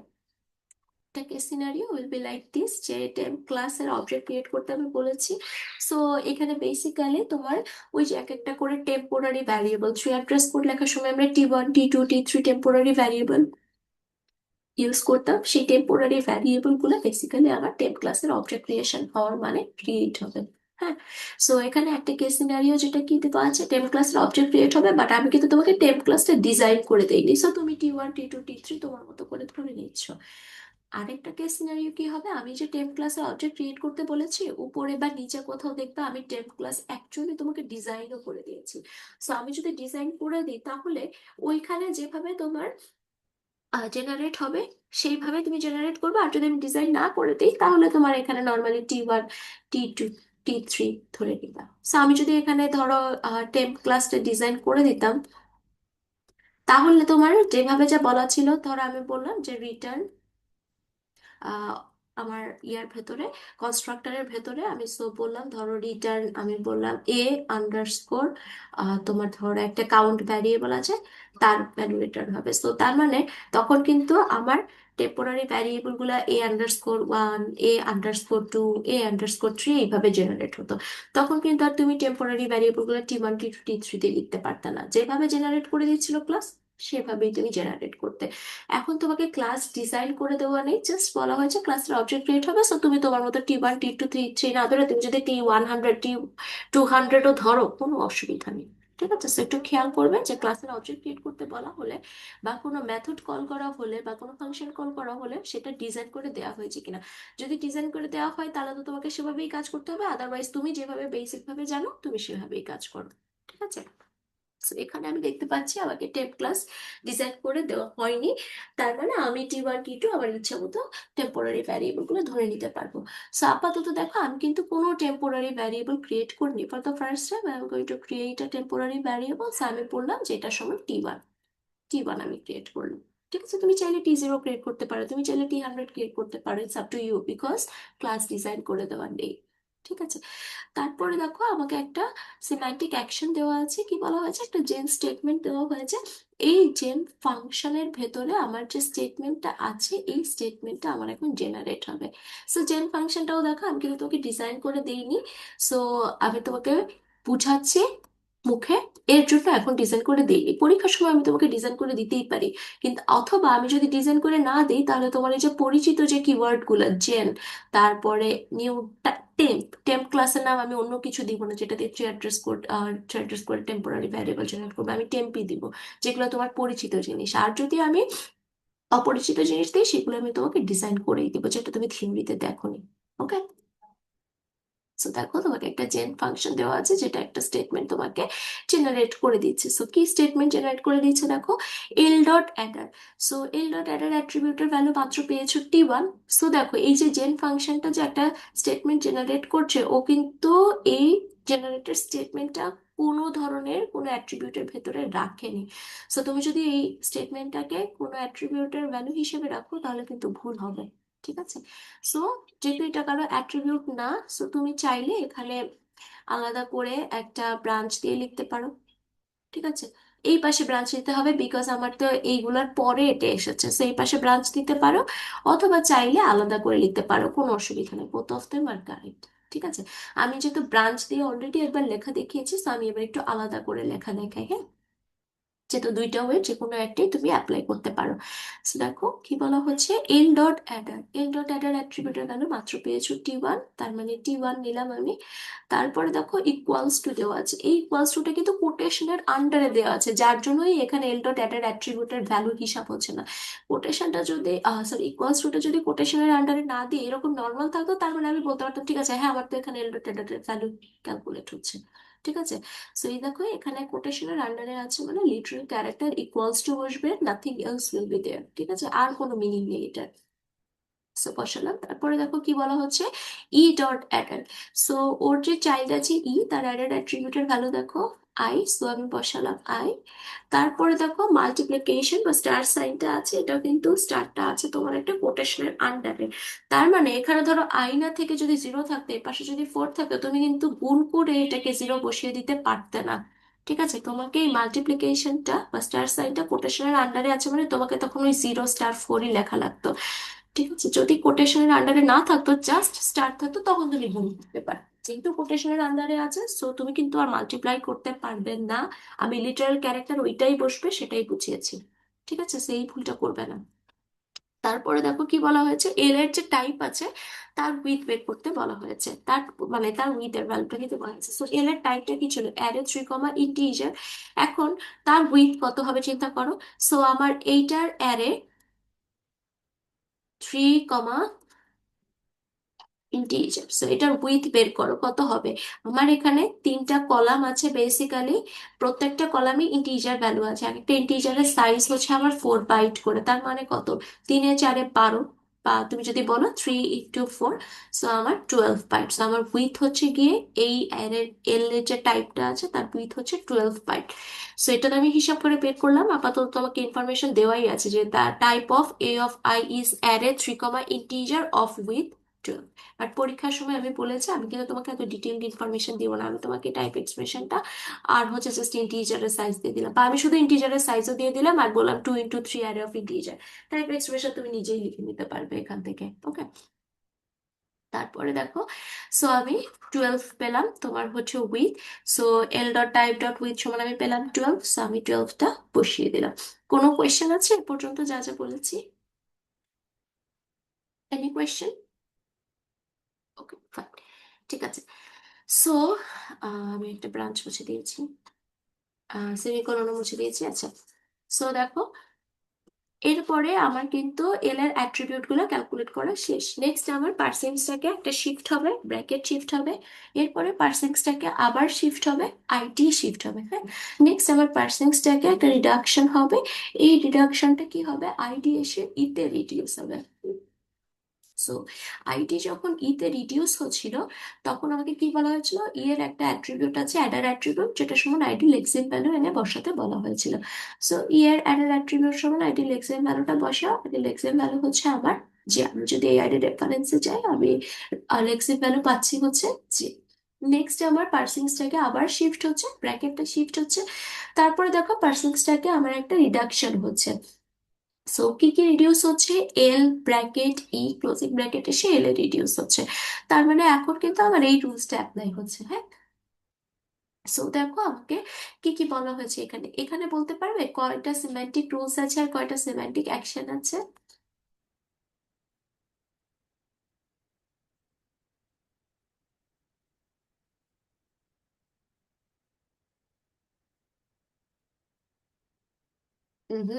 একটা case scenario will be like this, যে টেম্প ক্লাসের অবজেক্ট ক্রিয়েট করতে আমি বলেছি। সো এখানে বেসিক্যালি তোমার ওই যে এক একটা করে temporary variable, three address code লেখার সময় আমরা T1 T2 T3 temporary variable use করতাম, সেই টেম্পোরারি ভ্যারিয়েবল গুলো বেসিক্যালি আমার টেম্প ক্লাসের অবজেক্ট ক্রিয়েশন হওয়ার মানে ক্রিয়েট হবে। হ্যাঁ। সো এখানে একটা কেস সিনারিও যেটা কি দেওয়া আছে, টেম্প ক্লাসের অবজেক্ট ক্রিয়েট হবে, বাট আমি কিন্তু তোমাকে টেম্প ক্লাসটা ডিজাইন করে দেইনি, সো তুমি T1 T2 T3 তোমার মতো করে ধরে নিচ্ছ। আরেকটা কেস সিনারিও কি হবে, আমি যে টেম্প ক্লাসের অবজেক্ট ক্রিয়েট করতে বলেছি, উপরে বা নিচে কোথাও দেখবে আমি টেম্প ক্লাস অ্যাকচুয়ালি তোমাকে ডিজাইনও করে দিয়েছি। সো আমি যদি ডিজাইন করে দিই তাহলে ওইখানে যেভাবে তোমার জেনারেট হবে সেইভাবে তুমি জেনারেট করবে, আর যদি আমি ডিজাইন না করে দিই তাহলে তোমার এখানে নর্মালি T1 T2 T3 ধরে নিবা। সো আমি যদি এখানে ধরো টেম্প ক্লাসটা ডিজাইন করে দিতাম, তাহলে তোমার যেভাবে যা বলা ছিল, ধরো আমি বললাম যে রিটার্ন আহ, আমার ইয়ার ভেতরে, কনস্ট্রাক্টরের ভেতরে আমি সো বললাম ধরো রিটার্ন, আমি বললাম A_, তোমার ধরো একটা কাউন্ট ভ্যারিয়েবল আছে, তার ভ্যালু রিটার্ন হবে। সো তার মানে তখন কিন্তু আমার টেম্পোরারি ভ্যারিয়েবল গুলা A_1, A_2, A_3 এইভাবে জেনারেট হতো। তখন কিন্তু আর তুমি টেম্পোরারি ভ্যারিয়েবল গুলো T1 T2 T3 দিয়ে লিখতে পারতে না, যেভাবে জেনারেট করে দিচ্ছিল ক্লাস সেভাবেই তুমি জেনারেট করতে। এখন তোমাকে ক্লাস ডিজাইন করে দেওয়া নেই, জাস্ট বলা হয়েছে ক্লাসের অবজেক্ট ক্রিয়েট হবে, সো তুমি তোমার মতো T1 T2 T3 না ধরে তুমি যদি T100 T200ও ধরো, কোনো অসুবিধা নেই। ঠিক আছে, সো একটু খেয়াল করবে যে ক্লাসের অবজেক্ট ক্রিয়েট করতে বলা হলে বা কোনো মেথড কল করা হলে বা কোনো ফাংশন কল করা হলে সেটা ডিজাইন করে দেওয়া হয়েছে কিনা। যদি ডিজাইন করে দেওয়া হয় তাহলে তো তোমাকে সেভাবেই কাজ করতে হবে, আদারওয়াইজ তুমি যেভাবে বেসিক ভাবে জানো তুমি সেভাবেই কাজ করো। ঠিক আছে। So, এখানে আমি দেখতে পাচ্ছি আমাকে টেম্প ক্লাস ডিজাইন করে দেওয়া হয়নি, তার মানে আমি T1 T2 আমার ইচ্ছা মতো টেম্পোরারি ভ্যারিয়েবল গুলো ধরে নিতে পারবো। সো আপাতত দেখো আমি কিন্তু কোনো টেম্পোরারি ভ্যারিয়েবল ক্রিয়েট করিনি, for the first time I am going to create a temporary variable. আমি বললাম যে এটার সময় T1 আমি ক্রিয়েট করলাম। ঠিক আছে, তুমি চাইলে T0 ক্রিয়েট করতে পারো, তুমি চাইলে T100 ক্রিয়েট করতে পারো, it's up to you, because class design করে দেওয়া নেই। ঠিক আছে। তারপরে দেখো আমাকে একটা সিম্যান্টিক অ্যাকশন দেওয়া আছে, কি বলা হয়েছে, একটা জেন স্টেটমেন্ট দেওয়া হয়েছে। এই জেন ফাংশনের ভেতরে আমার যে স্টেটমেন্টটা আছে এই স্টেটমেন্টটা আমার এখন জেনারেট হবে। সো জেন ফাংশনটাও দেখো আমি কিন্তু তোমাকে ডিজাইন করে দিইনি, সো আমি তোমাকে বুঝাচ্ছি মুখে, এর জন্য এখন ডিজাইন করে দিইনি। পরীক্ষার সময় আমি তোমাকে ডিজাইন করে দিতেই পারি, কিন্তু অথবা আমি যদি ডিজাইন করে না দিই তাহলে তোমার এই যে পরিচিত যে কিওয়ার্ড গুলো জেন, তারপরে নিউ, টেম্প ক্লাসের নাম আমি অন্য কিছু দিব না, যেটা দিয়ে three address code temporary variable generate করবে, আমি টেম্পই দিব, যেগুলো তোমার পরিচিত জিনিস। আর যদি আমি অপরিচিত জিনিস দিই সেগুলো আমি তোমাকে ডিজাইন করেই দিব, যেটা তুমি থিওরিতে দেখোনি। ওকে। সো দেখো তোমাকে একটা জেন ফাংশন দেওয়া আছে যেটা একটা স্টেটমেন্ট তোমাকে জেনারেট করে দিচ্ছে। সো কি স্টেটমেন্ট জেনারেট করে দিচ্ছে দেখো, L.Adder। সো L.Adder অ্যাট্রিবিউটের ভ্যালু মাত্র পেয়েছো T1। সো দেখো এই যে জেন ফাংশনটা যে একটা স্টেটমেন্ট জেনারেট করছে, ও কিন্তু এই জেনারেটেড স্টেটমেন্টটা কোনো ধরনের কোনো অ্যাট্রিবিউটের ভেতরে রাখেনি। সো তুমি যদি এই স্টেটমেন্টটাকে কোনো অ্যাট্রিবিউটের ভ্যালু হিসেবে রাখো তাহলে কিন্তু ভুল হবে। ঠিক আছে। সো যেহেতু এটা কারো অ্যাট্রিবিউট না, সো তুমি চাইলে এখানে আলাদা করে একটা ব্রাঞ্চ দিয়ে লিখতে পারো। ঠিক আছে। এই পাশে ব্রাঞ্চ দিতে হবে বিকজ আমার তো এইগুলার পরে এটা এসেছে, সো এই পাশে ব্রাঞ্চ দিতে পারো, অথবা চাইলে আলাদা করে লিখতে পারো, কোনো অসুবিধা নেই, both of them are correct. ঠিক আছে। আমি যেহেতু ব্রাঞ্চ দিয়ে অলরেডি একবার লেখা দেখিয়েছি, তো আমি এবার একটু আলাদা করে লেখা দেখাই, হ্যাঁ, যেহেতু দুইটা ওয়ে যে কোনো একটাই তুমি অ্যাপ্লাই করতে পারো। So দেখো কি বলা হচ্ছে, L.Adder অ্যাট্রিবিউটের ভ্যালু মাত্র পেয়েছো T1, তার মানে T1 নিলাম আমি। তারপরে দেখো ইকুয়ালস টু দেওয়া আছে, এই ইকুয়ালস টুটা কিন্তু কোটেশনের আন্ডারে দেওয়া আছে, যার জন্যই এখানে L.Adder অ্যাট্রিবিউটের ভ্যালু হিসাব হচ্ছে না। কোটেশনটা যদি সরি ইকুয়ালস টুটা যদি কোটেশনের আন্ডারে না দিয়ে এরকম নর্মাল থাকতো, তার মানে আমি বলতে পারতাম ঠিক আছে, হ্যাঁ আমার তো এখানে L.Adder ভ্যালু ক্যালকুলেট হচ্ছে। ঠিক আছে। সো এই দেখো এখানে কোটেশনের আন্ডারে আছে মানে লিটারাল ক্যারেক্টার ইকুয়ালস টু বসবে, nothing else will be there. ঠিক আছে, আর কোনো মিনিং নেই এটা। সো বসালাম, তারপরে দেখো কি বলা হচ্ছে, E.Adder। সো ওর যে চাইল্ড আছে তার অ্যাডার অ্যাট্রিবিউটের ভ্যালু দেখো সো আমি বসালাম তারপরে দেখো মাল্টিপ্লিকেশন বা স্টার সাইনটা আছে, এটা কিন্তু স্টারটা আছে তোমার একটা কোটেশনের আন্ডারে। তার মানে এখানে ধরো না থেকে যদি জিরো থাকতো, এর পাশে যদি 4 থাকতো, তুমি কিন্তু গুণ করে এটাকে জিরো বসিয়ে দিতে পারতে না। ঠিক আছে, তোমাকে এই মাল্টিপ্লিকেশনটা বা স্টার সাইনটা কোটেশনের আন্ডারে আছে মানে তোমাকে তখন ওই 0 স্টার 4ই লেখা লাগতো। ঠিক আছে, যদি কোটেশনের আন্ডারে না থাকতো, জাস্ট স্টার থাকতো, তখন তুমি গুণ করতে পারো। যেহেতু কোটেশনের আন্ডারে আছে, সো তুমি কিন্তু আর মাল্টিপ্লাই করতে পারবে না। আমি লিটারাল ক্যারেক্টার ওইটাই বসবে সেটাই বুঝিয়েছি। ঠিক আছে, সেই ভুলটা করবে না। তারপরে দেখো কি বলা হয়েছে, এল এর যে টাইপ আছে তার উইথ বের করতে বলা হয়েছে, তার মানে তার উইথ এর ভ্যালুটা কিন্তু বলা হয়েছে। সো এল এর টাইপটা কি ছিল, অ্যারে 3 ইন্টিজার। এখন তার উইথ কত হবে চিন্তা করো। সো আমার এইটার অ্যারে 3 ইন্টিজার, সো এটার উইথ বের করো কত হবে। আমার এখানে 3টা কলাম আছে বেসিক্যালি, প্রত্যেকটা কলামে ইন্টিজার ভ্যালু আছে, একটা ইন্টিজারের সাইজ হচ্ছে আমার 4 বাইট করে, তার মানে কত, 3 এ 4 এ 12, বা তুমি যদি বলো 3 × 4, সো আমার 12 বাইট। সো আমার উইথ হচ্ছে গিয়ে এই অ্যারের এল এর যে টাইপটা আছে তার উইথ হচ্ছে 12 বাইট। সো এটা তো আমি হিসাব করে বের করলাম, আপাতত তোমাকে ইনফরমেশন দেওয়াই আছে যে the type of a of i is array 3 integer of with 12। আর পরীক্ষার সময় আমি বলেছি আমি কিন্তু তোমাকে এত ডিটেইলড ইনফরমেশন দিব না, আমি তোমাকে টাইপ এক্সপ্রেশনটা আর হচ্ছে জাস্ট ইন্টিজারের সাইজ দিয়ে দিলাম, বা আমি শুধু ইন্টিজারের সাইজও দিয়ে দিলাম আর বললাম 2 × 3 array of integer. Type expression তুমি নিজেই লিখে নিতে পারবে এখান থেকে, ওকে। তারপরে দেখো, সো আমি 12 পেলাম তোমার হচ্ছে with. So L dot type dot with সমান আমি পেলাম 12, সো আমি 12টা বসিয়ে দিলাম। কোনো কোয়েশ্চেন আছে এ পর্যন্ত যা যা বলেছি? Any question? ওকে ফাইন, ঠিক আছে। সো আমি একটা ব্রাঞ্চ মুছে দিয়েছি, সেমিকোলনও মুছে দিয়েছি, আচ্ছা। সো দেখো, এরপরে আমার কিন্তু এল এর অ্যাট্রিবিউট গুলো ক্যালকুলেট করা শেষ। নেক্সট আমার পার্সেন্টসটাকে একটা শিফট হবে, ব্র্যাকেট শিফট হবে। এরপরে পার্সেন্টসটাকে আবার শিফট হবে, আইটি শিফট হবে, হ্যাঁ। নেক্সট আমার পার্সেন্টসটাকে একটা রিডাকশন হবে, এই রিডাকশনটা কি হবে, আইডি এসে ইতে রিডিউস হবে। সো আইটি যখন ইতে রিডিউস হচ্ছিল তখন আমাকে কি বলা হয়েছিল, ই এর একটা অ্যাট্রিবিউট আছে অ্যাডার অ্যাট্রিবিউট, যেটা সমান আইডি লেক্সিম ভ্যালু এনে বসাতে বলা হয়েছিল। সো ই এর অ্যাডার অ্যাট্রিবিউট সমান আইডি লেক্সিম ভ্যালুটা বসাও। আইডি লেক্সিম ভ্যালু হচ্ছে আমার যে, আমি যদি এই আইডি রেফারেন্সে যাই আমি লেক্সিম ভ্যালু পাচ্ছি হচ্ছে যে। নেক্সট আমার পার্সিংসটাকে আবার শিফট হচ্ছে, ব্র্যাকেটটা শিফট হচ্ছে। তারপরে দেখো পার্সিংসটাকে আমার একটা রিডাকশন হচ্ছে। সো কি কি রিডিউস হচ্ছে, এল ব্র্যাকেট ই ক্লোজিং ব্র্যাকেট এসে এল এ রিডিউস হচ্ছে। তার মানে এখন কিন্তু আমার এই রুলসটা অ্যাপ্লাই হচ্ছে, হ্যাঁ। সো দেখো আমাকে কি কি বলা হয়েছে এখানে, এখানে বলতে পারবে কয়টা সিম্যান্টিক রুলস আছে আর কয়টা সিম্যান্টিক অ্যাকশন আছে? হুম,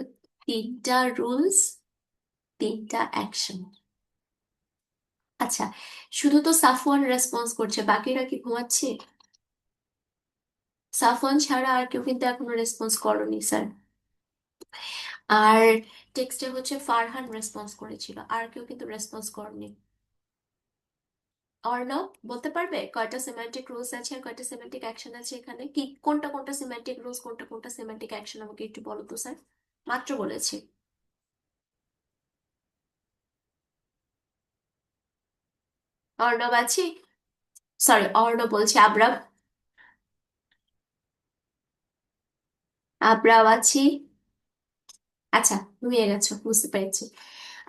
3টা রুলস, 3টা অ্যাকশন। আচ্ছা, শুধু তো সাফওয়ান রেসপন্স করছে, বাকিরা কি ঘুমাচ্ছে? সাফওয়ান ছাড়া আর কেউ কিন্তু এখনো রেসপন্স করনি স্যার। আর টেক্সটে হচ্ছে ফারহান রেসপন্স করেছিল, আর কেউ কিন্তু রেসপন্স করনি। অর্ণব, বলতে পারবে কয়টা সেমান্টিক রুলস আছে আর কয়টা সেমান্টিক অ্যাকশন আছে এখানে, কি কোনটা কোনটা সেমান্টিক রুলস কোনটা কোনটা সেমান্টিক অ্যাকশন, আমাকে একটু বলো তো স্যার। মাত্র বলেছি। অর্ণব আছি, সরি অর্ণব বলছি, আবরাম। আবরাম আছি। আচ্ছা, ঘুমিয়ে গেছো বুঝতে পেরেছি।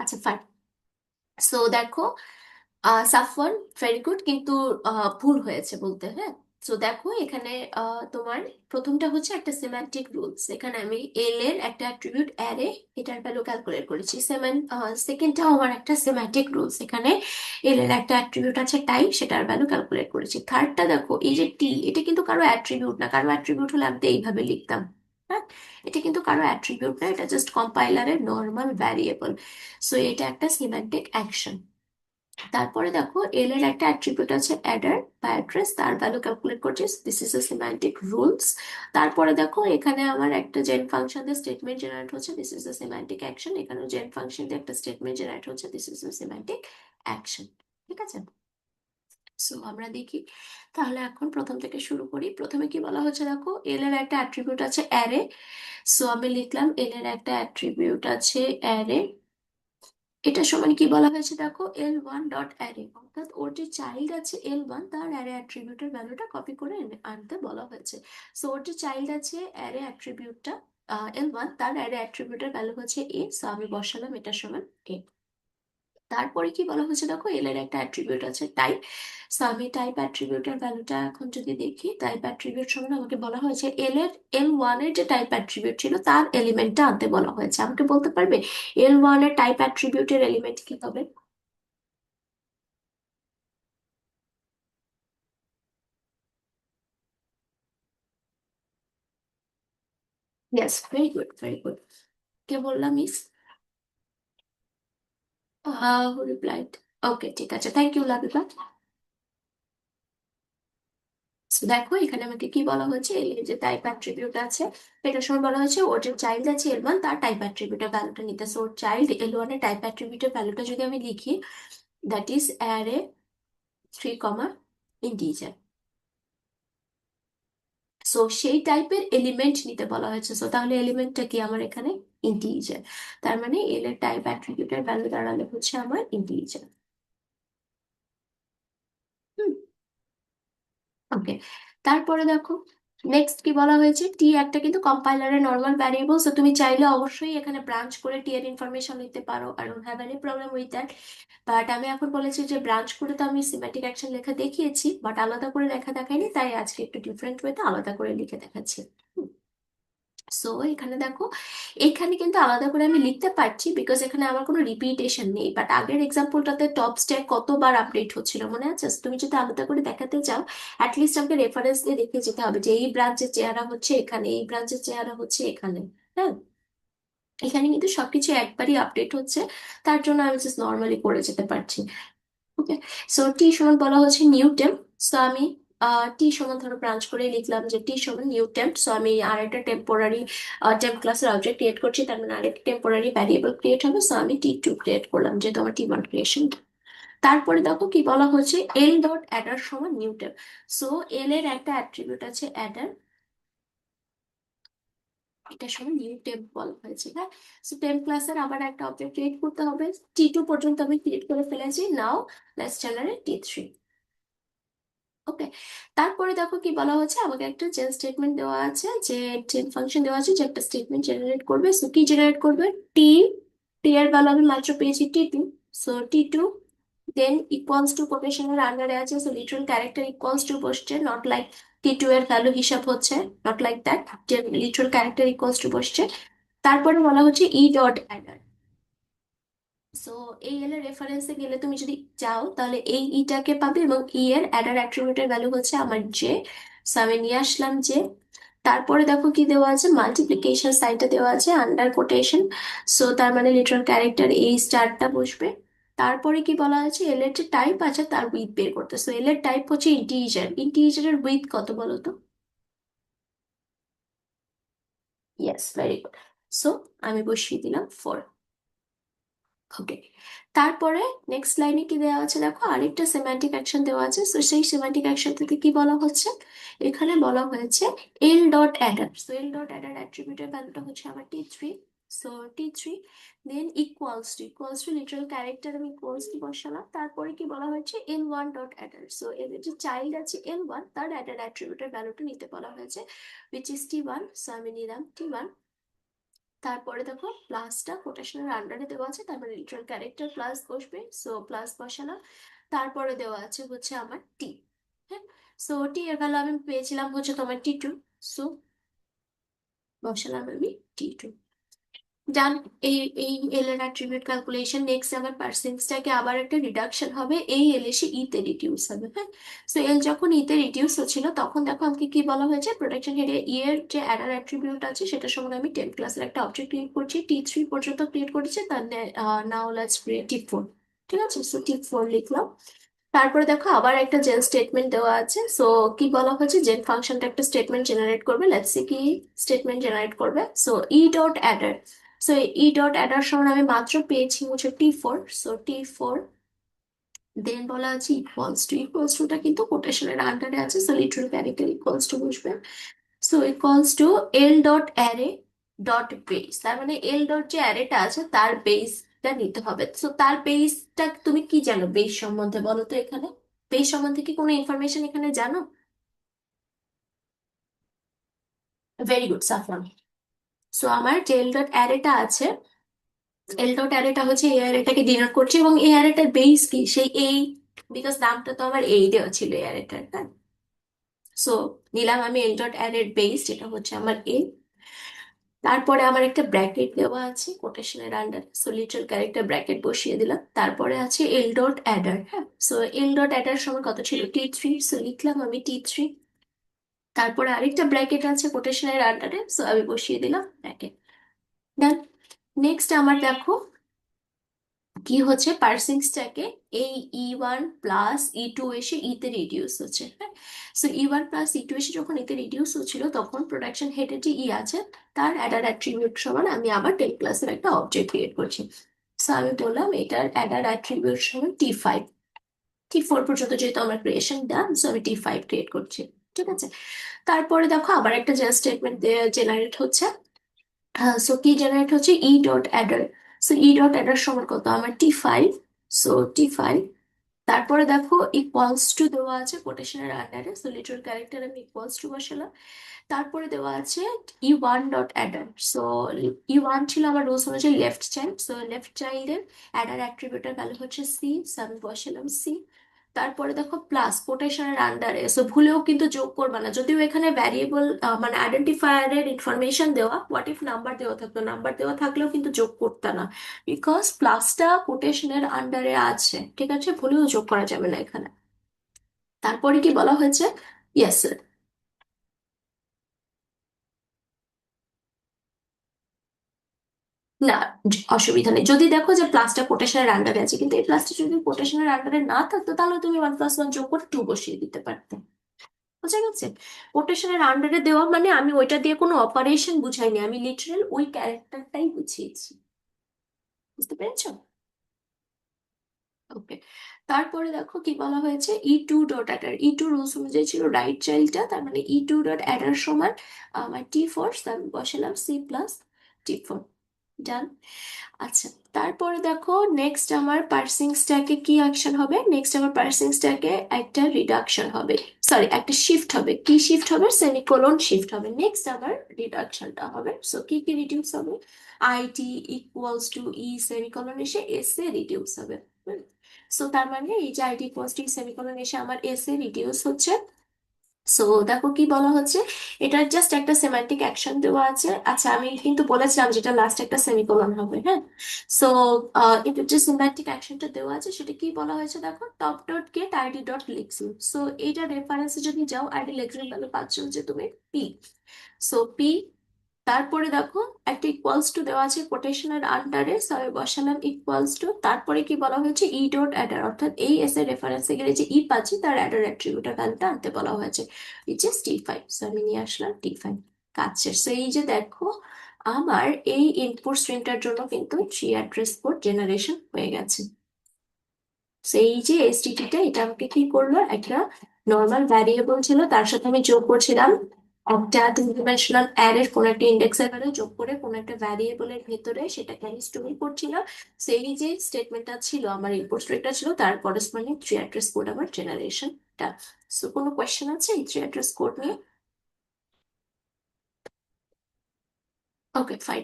আচ্ছা ফাইন। সো দেখো, সাফওয়ান ভেরি গুড, কিন্তু ভুল হয়েছে বলতে, হ্যাঁ। তো দেখো এখানে তোমার প্রথমটা হচ্ছে একটা সিম্যান্টিক রুলস, এখানে আমি এল এর একটা অ্যাট্রিবিউট অ্যারে, এটার ভ্যালু ক্যালকুলেট করেছি। সেকেন্ডটাও আমার একটা সিম্যান্টিক রুলস, এখানে এল এর একটা অ্যাট্রিবিউট আছে টাইপ, সেটার ভ্যালু ক্যালকুলেট করেছি। থার্ডটা দেখো, এই যে টি, এটা কিন্তু কারো অ্যাট্রিবিউট না, কারো অ্যাট্রিবিউট হলে আমি তো এইভাবে লিখতাম, হ্যাঁ। এটা কিন্তু কারো অ্যাট্রিবিউট না, এটা জাস্ট কম্পাইলারের নর্মাল ভ্যারিয়েবল। সো এটা একটা সিম্যান্টিক অ্যাকশন। তারপরে দেখো এল এর একটা অ্যাট্রিবিউট আছে অ্যাডার বা অ্যাড্রেস, তার ভ্যালু ক্যালকুলেট করছি, this is a semantic rules. তারপরে দেখো এখানে আমার একটা জেন ফাংশন দিয়ে স্টেটমেন্ট জেনারেট হচ্ছে, this is a semantic action. এখানে জেন ফাংশন দিয়ে একটা স্টেটমেন্ট জেনারেট হচ্ছে, this is a semantic action. ঠিক আছে। সো আমরা দেখি তাহলে, এখন প্রথম থেকে শুরু করি। প্রথমে কি বলা হচ্ছে দেখো, এল এর একটা অ্যাট্রিবিউট আছে অ্যারে। সো আমি লিখলাম এল এর একটা অ্যাট্রিবিউট আছে অ্যারে, এটা সমান কি বলা হয়েছে দেখো, L1 ডট অ্যারে, অর্থাৎ ওর যে চাইল্ড আছে L1, তার অ্যারে অ্যাট্রিবিউটের ভ্যালুটা কপি করে আনতে বলা হয়েছে। সো ওর যে চাইল্ড আছে অ্যারে অ্যাট্রিবিউটটা L1, তার অ্যারে অ্যাট্রিবিউটের ভ্যালু হচ্ছে এ, সো আমি বসালাম এটা সমান এ। তারপরে কি বলা হচ্ছে দেখো, এল এর একটা অ্যাট্রিবিউট আছে টাইপ। সো আমি টাইপ অ্যাট্রিবিউটের ভ্যালুটা এখন যদি দেখি, টাইপ অ্যাট্রিবিউট সমান আমাকে বলা হয়েছে এল ওয়ান এর যে টাইপ অ্যাট্রিবিউট ছিল তার এলিমেন্টটা আনতে বলা হয়েছে। আমাকে বলতে পারবে এল ওয়ান এর টাইপ অ্যাট্রিবিউটের এলিমেন্ট কি হবে? Yes, very good, very good. কে বললাম মিস? হু রিপ্লাইড? ওকে, ঠিক আছে, থ্যাংক ইউ লাবিবা। So, দেখো এখানে আমাকে কি বলা হয়েছে, এল এর যে টাইপ অ্যাট্রিবিউট আছে এটার সময় বলা হয়েছে ওর যে চাইল্ড আছে এল ওয়ান, তার টাইপ অ্যাট্রিবিউটের ভ্যালুটা নিতে। সো ওর চাইল্ড এল ওয়ান এর টাইপ অ্যাট্রিবিউটের ভ্যালুটা যদি আমি লিখি, that is array three comma integer. So সেই টাইপের এলিমেন্ট নিতে বলা হয়েছে। সো তাহলে এলিমেন্টটা কি আমার এখানে? ইন্টিজার। তার মানে এল এর টাইপ অ্যাট্রিবিউটের ভ্যালু দাঁড়ালে হচ্ছে আমার ইন্টিজার। ওকে, তারপরে দেখো নেক্সট কি বলা হয়েছে, টি একটা কিন্তু কম্পাইলারের নর্মাল ভ্যারিয়েবল। সো তুমি চাইলে অবশ্যই এখানে ব্রাঞ্চ করে টি এর ইনফরমেশন নিতে পারো, I don't have any problem with that. But আমি এখন বলেছি যে ব্রাঞ্চ করে তো আমি সিমেটিক অ্যাকশন লেখা দেখিয়েছি, বাট আলাদা করে লেখা দেখাইনি, তাই আজকে একটু ডিফারেন্ট ওয়েতে আলাদা করে লিখে দেখাচ্ছি। সো এখানে দেখো, এখানে কিন্তু আলাদা করে আমি লিখতে পারছি বিকজ এখানে আমার কোনো রিপিটেশন নেই। বাট আগের এক্সাম্পলটাতে টপ স্ট্যাক কতবার আপডেট হচ্ছিল মনে আছে? তুমি যদি আলাদা করে দেখাতে চাও, অ্যাটলিস্ট আমাকে রেফারেন্স দিয়ে দেখে যেতে হবে যে এই ব্রাঞ্চের চেহারা হচ্ছে এখানে, এই ব্রাঞ্চের চেহারা হচ্ছে এখানে। হ্যাঁ, এখানে কিন্তু সবকিছু একবারই আপডেট হচ্ছে, তার জন্য আমি জাস্ট নর্মালি করে যেতে পারছি। ওকে, সো টি সমান বলা হচ্ছে নিউ টেম্প। সো আমি টি সমান ধরো ব্রাঞ্চ করে লিখলাম যে টি সমান নিউ টেম্প। সো আমি আর একটা টেম্পোরারি টেম্প ক্লাসের অবজেক্ট ক্রিয়েট করছি, তার মানে আরেকটা টেম্পোরারি ভ্যারিয়েবল ক্রিয়েট হবে। সো আমি টি2 ক্রিয়েট করলাম, যেহেতু আমার টি1 ক্রিয়েশন। তারপরে দেখো কি বলা হচ্ছে, এল ডট অ্যাডার সমান নিউ টেম্প। সো এল এর একটা অ্যাট্রিবিউট আছে অ্যাডার, এটা সমান নিউ টেম্প বলা হয়েছে। হ্যাঁ, সো টেম্প ক্লাসের আবার একটা অবজেক্ট ক্রিয়েট করতে হবে। টি2 পর্যন্ত আমি ক্রিয়েট করে ফেলেছি, নাও লেটস জেনারেট টি3। ওকে, তারপরে দেখো কি বলা হচ্ছে, আমাকে একটা চেন স্টেটমেন্ট দেওয়া আছে, যে চেন ফাংশন দেওয়া আছে যে একটা স্টেটমেন্ট জেনারেট করবে। সো কি জেনারেট করবে? টি, টি এর ভ্যালু আমি মাত্র পেয়েছি টি2। সো টি2 দেন ইকুয়ালস টু, কোটেশনের আন্ডারে আছে, so literal character equals two বসছে, নট লাইক টি2 এর ভ্যালু হিসাব হচ্ছে, নট লাইক দ্যাট, যে লিটারাল ক্যারেক্টার ইকুয়ালস টু বসছে। তারপরে বলা হচ্ছে ই ডট অ্যাডার। সো এই এর রেফারেন্সে গেলে তুমি যদি চাও তাহলে এই ইটাকে পাবে, এবং ই এর অ্যাডার অ্যাট্রিবিউটের ভ্যালু হচ্ছে আমার জে। সো আমি নিয়ে আসলাম জে। তারপরে দেখো কি দেওয়া আছে, মাল্টিপ্লিকেশন সাইনটা দেওয়া আছে আন্ডার কোটেশন। সো তার মানে লিটারাল ক্যারেক্টার এই স্টারটা বসবে। তারপরে কি বলা আছে, এল এর যে টাইপ আছে তার উইথ বের করতে। সো এল এর টাইপ হচ্ছে ইন্টিজার, ইন্টিজারের উইথ কত বলো তো? Yes, very good. সো আমি বসিয়ে দিলাম 4। ওকে, তারপরে নেক্সট লাইনে কি দেওয়া আছে দেখো, আরেকটা সেমান্টিক অ্যাকশন দেওয়া আছে। তো সেই সেমান্টিক অ্যাকশন থেকে কি বলা হচ্ছে, এখানে বলা হয়েছে L dot addr. So L dot addr অ্যাট্রিবিউটের ভ্যালুটা হচ্ছে আমার T3. So T3 then equals to literal character আমি ইকুয়ালস টু বসালাম। তারপরে কি বলা হয়েছে, এল1 ডট অ্যাডার। সো এদের যে চাইল্ড আছে এল1, তার অ্যাডার অ্যাট্রিবিউটের ভ্যালুটা নিতে বলা হয়েছে, উইচ ইজ টি1। সো আমি নিলাম টি1। তারপরে দেখো প্লাসটা কোটেশনের আন্ডারে দেওয়া আছে, তার মানে লিটারাল ক্যারেক্টার প্লাস বসবে। সো প্লাস বসালাম। তারপরে দেওয়া আছে হচ্ছে আমার টি। হ্যাঁ, সো টি এর ভ্যালু আমি পেয়েছিলাম হচ্ছে তোমার টি2। সো বসালাম আমি টি2। ডান। এই এই এল এর অ্যাট্রিবিউট ক্যালকুলেশন। নেক্সট আমার পার্সেন্টেজটাকে আবার একটা রিডাকশন হবে, এই এল এসে ই তে রিডিউস হবে। হ্যাঁ, সো এল যখন ই তে রিডিউস হচ্ছিল তখন দেখো আমাকে কি বলা হয়েছে, প্রোটেকশন হেডে ই এর যে অ্যাডার অ্যাট্রিবিউট আছে সেটার সঙ্গে আমি 10 ক্লাসের একটা অবজেক্ট ক্রিয়েট করছি, টি3 পর্যন্ত ক্রিয়েট করেছি, তার নাও লেটস ক্রিয়েট টি4। ঠিক আছে, সো টি4 লিখলাম। তারপরে দেখো আবার একটা জেন স্টেটমেন্ট দেওয়া আছে। সো কি বলা হয়েছে, জেন ফাংশনটা একটা স্টেটমেন্ট জেনারেট করবে, লেটস সি কি স্টেটমেন্ট জেনারেট করবে। So E dot addr. So E dot Eder সমান আমি মাত্র পেয়েছি হচ্ছে টি4। সো টি4 দেন বলা আছে ইকুয়ালস টুটা কিন্তু কোটেশনের আন্ডারে আছে, so literal character equals to বসবে। So equals to L dot array dot base, তার মানে এল ডট যে অ্যারেটা আছে তার বেসটা নিতে হবে। সো তার বেসটা তুমি কি জানো বেস সম্বন্ধে বলো তো? এখানে বেস সম্বন্ধে কি কোনো ইনফরমেশন এখানে জানো? Very good সাফরান। সো আমার যে এল ডট অ্যারেটা আছে, এল ডট অ্যারেটা হচ্ছে এই অ্যারেটাকে ডিনোট করছে, এবং এই অ্যারেটার বেস কি, সেই এই, বিকজ নামটা তো আমার এই দেওয়া ছিল এই অ্যারেটার, হ্যাঁ। সো নিলাম আমি এল ডট অ্যারের বেস, যেটা হচ্ছে আমার এ। তারপরে আমার একটা ব্র্যাকেট দেওয়া আছে কোটেশনের আন্ডারে, সো লিটারাল ক্যারেক্টার ব্র্যাকেট বসিয়ে দিলাম। তারপরে আছে এল ডট অ্যাডার, হ্যাঁ। সো এল ডট অ্যাডার সময় কত ছিল, T3, সো লিখলাম আমি T3। তারপরে আরেকটা ব্র্যাকেট আছে কোটেশনের আন্ডারে, সো আমি বসিয়ে দিলাম ব্র্যাকেট। ডান। নেক্সট আমার দেখো কি হচ্ছে, পার্সিং স্ট্যাকে এই E1 প্লাস E2 এসে ইতে রিডিউস হচ্ছে, হ্যাঁ। সো E1 প্লাস E2 এসে যখন এতে রিডিউস হচ্ছিল, তখন প্রোডাকশন হেডের যে ই আছে, তার অ্যাডার অ্যাট্রিবিউট সমান আমি আবার 10 ক্লাসের একটা অবজেক্ট ক্রিয়েট করছি। সো আমি বললাম এটার অ্যাডার অ্যাট্রিবিউট সমান T5, T4 পর্যন্ত যেহেতু আমার ক্রিয়েশন ডান, সো আমি T5 ক্রিয়েট করছি। ঠিক আছে। তারপরে দেখো আবার একটা জাস্ট স্টেটমেন্ট জেনারেট হচ্ছে। সো কি জেনারেট হচ্ছে, E dot addr. So E dot Eder সমান কত, আমার T5। So T5। তারপরে দেখো ইকুয়ালস টু দেওয়া আছে কোটেশনের আন্ডারে, সো লিটার ক্যারেক্টার আমি ইকুয়ালস টু বসালাম। তারপরে দেওয়া আছে E1 dot addr. So E1 ছিল আমার রুলস অনুযায়ী লেফট চাইল্ড, সো লেফট চাইল্ডের অ্যাডার অ্যাট্রিবিউটের ভ্যালু হচ্ছে সি, সো আমি বসালাম সি। তারপরে দেখো প্লাস কোটেশনের আন্ডারে, সো ভুলেও কিন্তু যোগ করবে না, যদিও এখানে ভ্যারিয়েবল মানে আইডেন্টিফায়ারের ইনফরমেশন দেওয়া, হোয়াট ইফ নাম্বার দেওয়া থাকতো, নাম্বার দেওয়া থাকলেও কিন্তু যোগ করতে না, বিকজ প্লাসটা কোটেশনের আন্ডারে আছে, ঠিক আছে, ভুলেও যোগ করা যাবে না এখানে। তারপরে কি বলা হয়েছে, ইয়েস স্যার। না, অসুবিধা নেই, যদি দেখো যে প্লাসটা কোটেশনের আন্ডারে আছে, কিন্তু এই প্লাসটা যদি কোটেশনের আন্ডারে না থাকতো, তাহলে তুমি 1+1 যোগ করে 2 বসিয়ে দিতে পারতে। বুঝা গেছে। কোটেশনের আন্ডারে দেওয়া মানে আমি ওইটা দিয়ে কোনো অপারেশন বুঝাইনি, আমি লিটারাল ওই ক্যারেক্টারটাই বুঝিয়েছি। বুঝতে পেরেছো? ওকে। তারপরে দেখো কি বলা হয়েছে, E2 dot Eder. E2 rules অনুযায়ী ছিল রাইট চাইল্ডটা, তার মানে E2 ডট অ্যাডার সমান আমার T4, আমি বসালাম C+T4। ডান। আচ্ছা। তারপরে দেখো নেক্সট আমার পার্সিং স্ট্যাকে কি অ্যাকশন হবে, নেক্সট আমার পার্সিং স্ট্যাকে একটা রিডাকশন হবে, সরি একটা শিফট হবে, কি শিফট হবে, সেমিকোলন শিফট হবে, নেক্সট আমার রিডাকশনটা হবে। সো কি কি রিডিউস হবে, IT equals to E semicolon এসে এস এ রিডিউস হবে। সো তার মানে এই যে আইটি ইকুয়ালস টু সেমিকোলন এসে আমার এস এ রিডিউস হচ্ছে। সো দেখো কি বলা হচ্ছে, এটা জাস্ট একটা সেমান্টিক অ্যাকশন দেওয়া আছে। আচ্ছা, আমি কিন্তু বলেছিলাম যেটা লাস্ট একটা সেমিকোলন হবে, হ্যাঁ। সো এটা যে সেমান্টিক অ্যাকশনটা দেওয়া আছে, সেটা কি বলা হয়েছে, দেখো top dot get ID dot লিখছি। সো এইটা রেফারেন্সে যদি যাও, আইডি লেখার তাহলে পাচ্ছ যে তুমি পি। So P. তারপরে দেখো একটা ইকুয়ালস টু দেওয়া আছে কোটেশনের আন্ডারে, সো আমি বসালাম ইকুয়ালস টু। তারপরে কি বলা হয়েছে, ই ডট অ্যাডার, অর্থাৎ এই এস এর রেফারেন্সে গেলে যে ই পাচ্ছি, তার অ্যাডার অ্যাট্রিবিউটের ভ্যালুটা আনতে বলা হয়েছে, উইচ ইজ T5। সো আমি নিয়ে আসলাম T5। কাজ শেষ। সো এই যে দেখো আমার এই ইনপুট স্ট্রিমটার জন্য কিন্তু থ্রি অ্যাড্রেস কোড জেনারেশন হয়ে গেছে। সেই যে এসটিটিটা, এটা আমাকে কি করলো, একটা নর্মাল ভ্যারিয়েবল ছিল, তার সাথে আমি যোগ করছিলাম একটা 2 ডাইমেনশনাল অ্যারের কোন একটা ইন্ডেক্সের ভ্যালু যোগ করে কোন একটা ভ্যারিয়েবলের ভেতরে সেটাকে আমি স্টোর করছিলাম। সেই যে স্টেটমেন্টটা ছিল আমার ইনপুট স্ট্রিংটা ছিল, তার করেসপন্ডিং থ্রি অ্যাড্রেস কোড আমার জেনারেশনটা। সো কোনো কোয়েশ্চেন আছে এই থ্রি অ্যাড্রেস কোড নিয়ে? ওকে, ফাইন।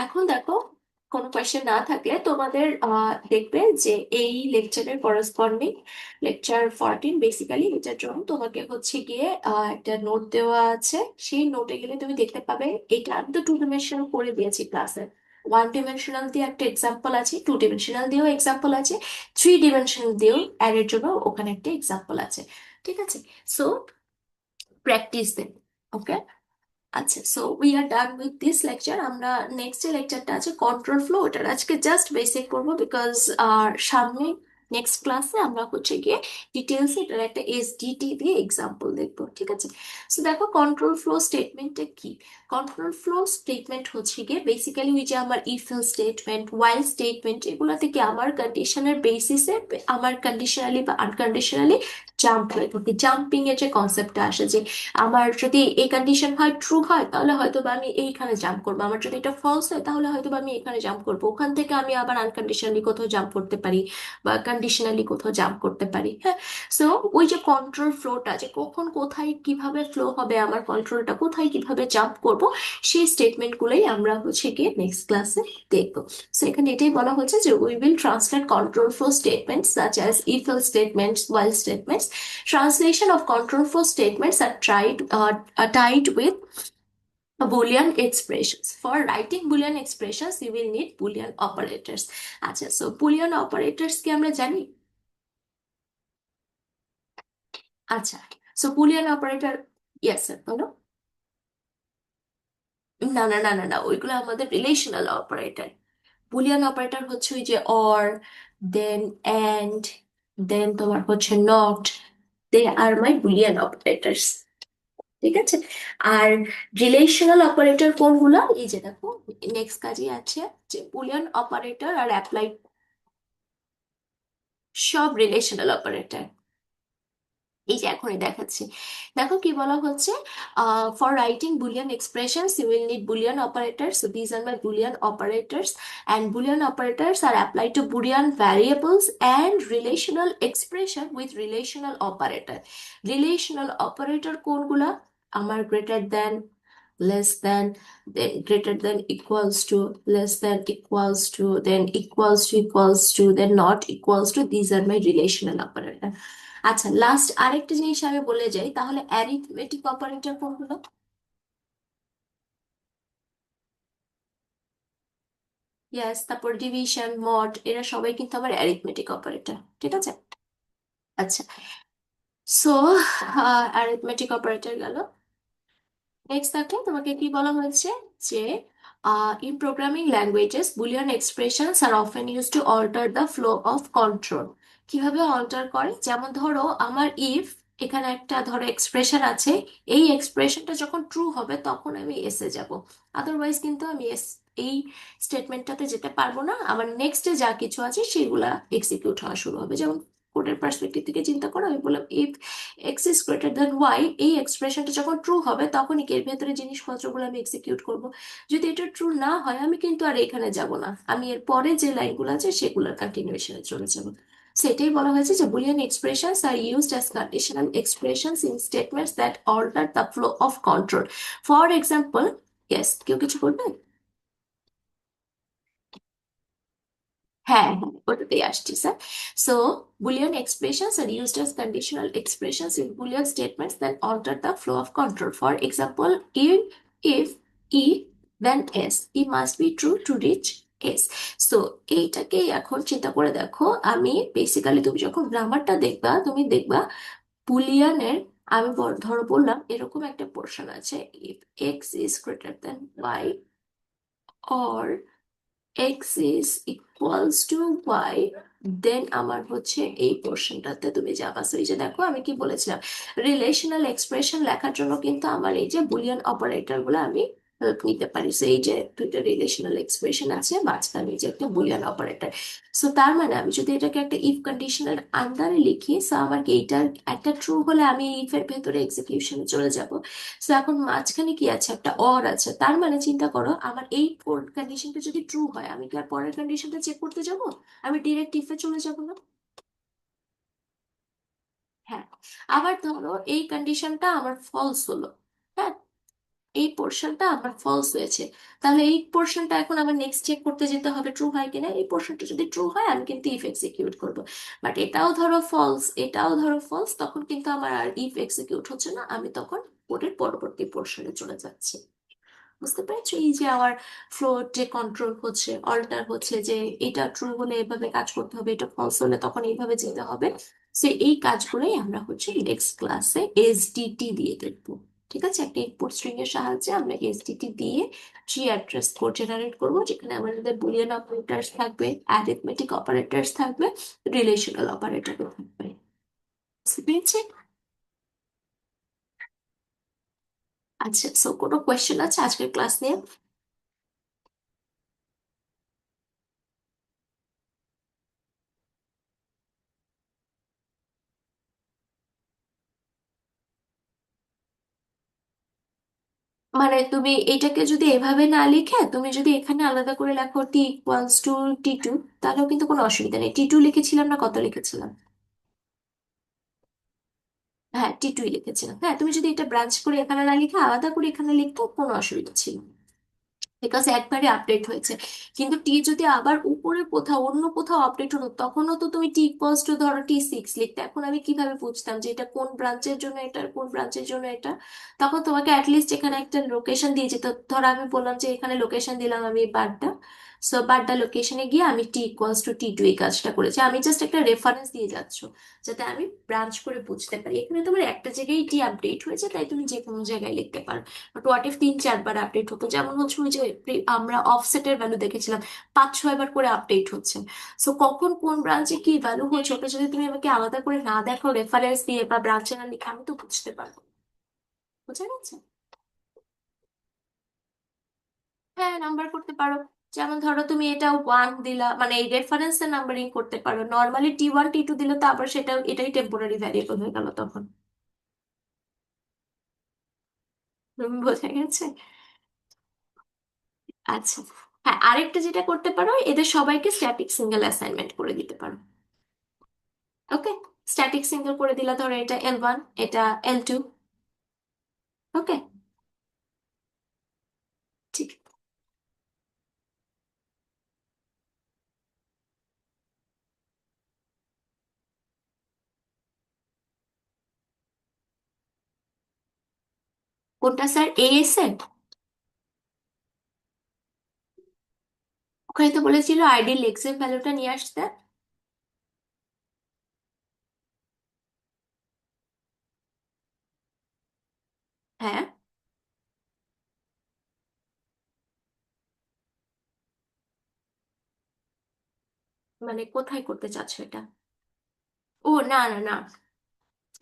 এখন দেখো কোনো কোয়েশ্চেন না থাকলে তোমাদের দেখবে যে এই লেকচারের করেসপন্ডিং লেকচার 14 বেসিক্যালি, এটার জন্য তোমাকে হচ্ছে গিয়ে একটা নোট দেওয়া আছে। সেই নোটে গেলে তুমি দেখতে পাবে, এটা আমি তো 2 ডাইমেনশনাল করে দিয়েছি ক্লাসে। 1 ডাইমেনশনাল দিয়ে একটা এক্সাম্পল আছে, 2 ডাইমেনশনাল দিয়েও এক্সাম্পল আছে, 3 ডাইমেনশনাল দিয়েও অ্যারের জন্য ওখানে একটা এক্সাম্পল আছে। ঠিক আছে। সো প্র্যাকটিস দেন। ওকে। আচ্ছা, so we are done with this lecture. আমরা নেক্সট যে লেকচারটা আছে কন্ট্রোল ফ্লো, ওটার আজকে জাস্ট বেসিক করবো, বিকজ সামনে নেক্সট ক্লাসে আমরা হচ্ছে গিয়ে ডিটেলস এটার একটা এসডিটি দিয়ে এক্সাম্পল দেখবো। ঠিক আছে। সো দেখো কন্ট্রোল ফ্লো স্টেটমেন্টটা কি। কন্ট্রোল ফ্লো স্টেটমেন্ট হচ্ছে গিয়ে বেসিক্যালি ওই যে আমার if else statement, while statement, এগুলো থেকে আমার কন্ডিশনের বেসিসে আমার কন্ডিশনালি বা আনকন্ডিশনালি জাম্প হয়ে থাকে। জাম্পিং এর যে কনসেপ্টটা আসে যে আমার যদি এই কন্ডিশন হয় ট্রু হয় তাহলে হয়তো বা আমি এইখানে জাম্প করবো, আমার যদি এটা ফলস হয় তাহলে হয়তো বা আমি এখানে জাম্প করবো, ওখান থেকে আমি আবার আনকন্ডিশনালি কোথাও জাম্প করতে পারি বা কন্ডিশনালি কোথাও জাম্প করতে পারি। হ্যাঁ, সো ওই যে কন্ট্রোল ফ্লোটা, যে কখন কোথায় কিভাবে ফ্লো হবে, আমার কন্ট্রোলটা কোথায় কিভাবে জাম্প করব, সেই স্টেটমেন্টগুলোই আমরা হচ্ছে গিয়ে নেক্সট ক্লাসে দেখবো। সো এখানে এটাই বলা হচ্ছে যে we will translate control flow statements such as if else statements, while statements. Translation of control flow statements are tied with Boolean expressions. For writing Boolean expressions, you will need Boolean operators. আচ্ছা, so Boolean operators কি আমরা জানি? আচ্ছা, so Boolean operator, yes sir বলো। না না না না না, ওইগুলো আমাদের রিলেশনাল অপারেটর। বুলিয়ান অপারেটর হচ্ছে ওই যে অর, দেন অ্যান্ড, দেন তোমার হচ্ছে not, they are my Boolean operators. ঠিক আছে। আর রিলেশনাল অপারেটর কোনগুলো, এই যে দেখো নেক্সট কাজে আছে যে বুলিয়ান অপারেটর আর অ্যাপ্লাই, সব রিলেশনাল অপারেটর। এই যে এখনই দেখাচ্ছি, দেখো কি বলা হচ্ছে, for writing Boolean expressions you will need Boolean operators, so these are my Boolean operators, and Boolean operators are apply to Boolean variables and relational expression with relational operator. Relational operator কোনগুলা, আমার greater than, less than, then greater than equals to, less than equals to, then equals to, then not equals to, these are my relational operator. আচ্ছা, last আরেকটা জিনিস আমি বলে যাই, তাহলে arithmetic operator কোনগুলো? ইয়াস, তারপর ডিভিশন, মড, এরা সবাই কিন্তু আবার অ্যারিথমেটিক অপারেটর। ঠিক আছে। আচ্ছা, সো অ্যারিথমেটিক অপারেটর গেল। নেক্সট দেখো তোমাকে কি বলা হয়েছে, যে in programming languages Boolean expressions are often use to alter the flow of control. কিভাবে অল্টার করে, যেমন ধরো আমার ইফ, এখানে একটা ধরো এক্সপ্রেশন আছে, এই এক্সপ্রেশনটা যখন ট্রু হবে তখন আমি এসে যাব, আদারওয়াইজ কিন্তু আমি এস, এই স্টেটমেন্টটাতে যেতে পারবো না, আমার নেক্সটে যা কিছু আছে সেগুলা এক্সিকিউট হওয়া শুরু হবে। যেমন কোডের পার্সপেক্টিভ থেকে চিন্তা করো, আমি বললাম if X is greater then Y, এই এক্সপ্রেশনটা যখন ট্রু হবে তখনই এর ভেতরে জিনিসপত্রগুলো আমি এক্সিকিউট করব। যদি এটা ট্রু না হয় আমি কিন্তু আর এখানে যাব না, আমি এর পরে যে লাইনগুলো আছে সেগুলোর কন্টিনিউশনে চলে যাব। সেটাই বলা হয়েছে যে Boolean expressions are used as conditional expressions in statements that alter the flow of control. For example, yes, কেউ কিছু বলবে? হ্যাঁ হ্যাঁ, ওটাতেই আসছি sir. So Boolean expressions are used as conditional expressions in Boolean statements that alter the flow of control. For example, if e then s, e must be true to reach s. So এইটাকে এখন চিন্তা করে দেখো, আমি basically, তুমি যখন গ্রামারটা দেখবা তুমি দেখবা বুলিয়ানের, আমি ধরো বললাম এরকম একটা পোর্শন আছে, if x is greater than y or X is equals to Y, then আমার হচ্ছে এই পোর্শনটাতে তুমি যাবা। So এই যে দেখো আমি কি বলেছিলাম, রিলেশনাল এক্সপ্রেশন লেখার জন্য কিন্তু আমার এই যে বুলিয়ান অপারেটর গুলো আমি হেল্প নিতে পারি। So এই যে দুইটা রিলেশনাল এক্সপ্রেশন আছে, মাঝখানে এই যে একটা বুলিয়ান অপারেটর। সো তার মানে আমি যদি এটাকে একটা ইফ কন্ডিশনাল আন্ডারে লিখি, সো আমার কি এইটার একটা ট্রু হলে আমি ইফ এর ভেতরে এক্সিকিউশনে চলে যাব। সো এখন মাঝখানে কি আছে, একটা অর আছে, তার মানে চিন্তা করো আমার এই কন্ডিশনটা যদি ট্রু হয় আমি কি আর পরের কন্ডিশনটা চেক করতে যাব, আমি ডিরেক্ট ইফে চলে যাব না? হ্যাঁ। আবার ধরো এই কন্ডিশনটা আমার ফলস হলো, হ্যাঁ, এই পোর্শনটা আমার ফলস হয়েছে, তাহলে এই পোর্শনটা এখন আমার নেক্সট চেক করতে যেতে হবে ট্রু হয় কিনা, এই পোর্শনটা যদি ট্রু হয় আমি কিন্তু ইফ এক্সিকিউট করব। বাট এটাও ধরো ফলস, এটাও ধরো ফলস, তখন কিন্তু আমার আর ইফ এক্সিকিউট হচ্ছে না, আমি তখন কোডের পরবর্তী পোর্শনে চলে যাচ্ছি। বুঝতে পেরেছো, এই যে আমার ফ্লোর যে কন্ট্রোল হচ্ছে, অল্টার হচ্ছে, যে এটা ট্রু হলে এভাবে কাজ করতে হবে, এটা ফলস হলে তখন এইভাবে যেতে হবে। সো এই কাজগুলোই আমরা হচ্ছে নেক্সট ক্লাসে এসডিটি দিয়ে দেখবো। ঠিক আছে, একটা ইনপুট স্ট্রিং এর সাহায্যে আমরা এসডিটি দিয়ে ট্রি অ্যাড্রেস কোড জেনারেট করবো, যেখানে আমাদের বুলিয়ান অপারেটরস থাকবে, অ্যারিথমেটিক অপারেটরস থাকবে, রিলেশনাল অপারেটর থাকবে। বুঝতে পেরেছি? আচ্ছা, সো কোনো কোয়েশ্চেন আছে আজকের ক্লাস নিয়ে? মানে তুমি এটাকে যদি এভাবে না লিখে তুমি যদি এখানে আলাদা করে লেখো T=T2, তাহলেও কিন্তু কোনো অসুবিধা নেই। T2 লিখেছিলাম না, কত লিখেছিলাম? হ্যাঁ, T2 লিখেছিলাম। হ্যাঁ, তুমি যদি এটা ব্রাঞ্চ করে এখানে না লিখে আলাদা করে এখানে লিখতো কোনো অসুবিধা ছিল না, বিকজ একবারে আপডেট হয়েছে। কিন্তু টি যদি আবার উপরে কোথাও অন্য কোথাও আপডেট হতো, তখনও তো তুমি T=, ধরো T6 লিখতে। এখন আমি কিভাবে বুঝতাম যে এটা কোন ব্রাঞ্চের জন্য, এটা কোন ব্রাঞ্চের জন্য এটা? তখন তোমাকে অ্যাটলিস্ট এখানে একটা লোকেশন দিয়ে যেত। ধরো আমি বললাম যে এখানে লোকেশন দিলাম আমি বাড্ডা, সো বাড্ডা লোকেশনে গিয়ে আমি T=T2 এই কাজটা করেছি। আমি জাস্ট একটা রেফারেন্স দিয়ে যাচ্ছ, যাতে আমি ব্রাঞ্চ করে বুঝতে পারি। এখানে তোমার একটা জায়গায় টি আপডেট হয়েছে, তাই তুমি যে কোনো জায়গায় লিখতে পারো। But what if 3-4 bar update হতো, যেমন হচ্ছে ওই যে আমরা অফসেটের ভ্যালু দেখেছিলাম 5-6 বার করে আপডেট হচ্ছে। সো কখন কোন ব্রাঞ্চে কি ভ্যালু হয়েছে ওটা যদি তুমি আমাকে আলাদা করে না দেখো রেফারেন্স দিয়ে বা ব্রাঞ্চে না লিখে, আমি তো বুঝতে পারবো না। বুঝা গেছে? হ্যাঁ, নাম্বার করতে পারো। যেমন ধরো তুমি এটা 1 দিলা, মানে এই রেফারেন্সে নাম্বারিং করতে পারো। নর্মালি T1 T2 দিলে তো আবার সেটা এটাই টেম্পোরারি ভ্যারিয়েবল হয়ে গেল তখন। বোঝা গেছে? আচ্ছা। হ্যাঁ, আরেকটা যেটা করতে পারো, এদের সবাইকে স্ট্যাটিক সিঙ্গেল অ্যাসাইনমেন্ট করে দিতে পারো। ওকে, স্ট্যাটিক সিঙ্গেল করে দিলা, ধরো এটা L1, এটা L2। ওকে, ঠিক। কোনটা স্যার, AS এর? ওখানে তো বলেছিল আইডি লেক্সের ভ্যালুটা নিয়ে আসতে। হ্যাঁ, মানে কোথায় করতে চাচ্ছো এটা? ও না না না,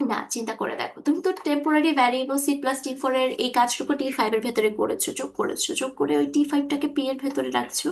না চিন্তা করে দেখো, তুমি তো টেম্পোরারি ভ্যারিয়েবল C++T4 এর এই কাজটুকু T5 এর ভেতরে করেছো, যোগ করেছো, যোগ করে ওই T5টাকে P এর ভেতরে রাখছো।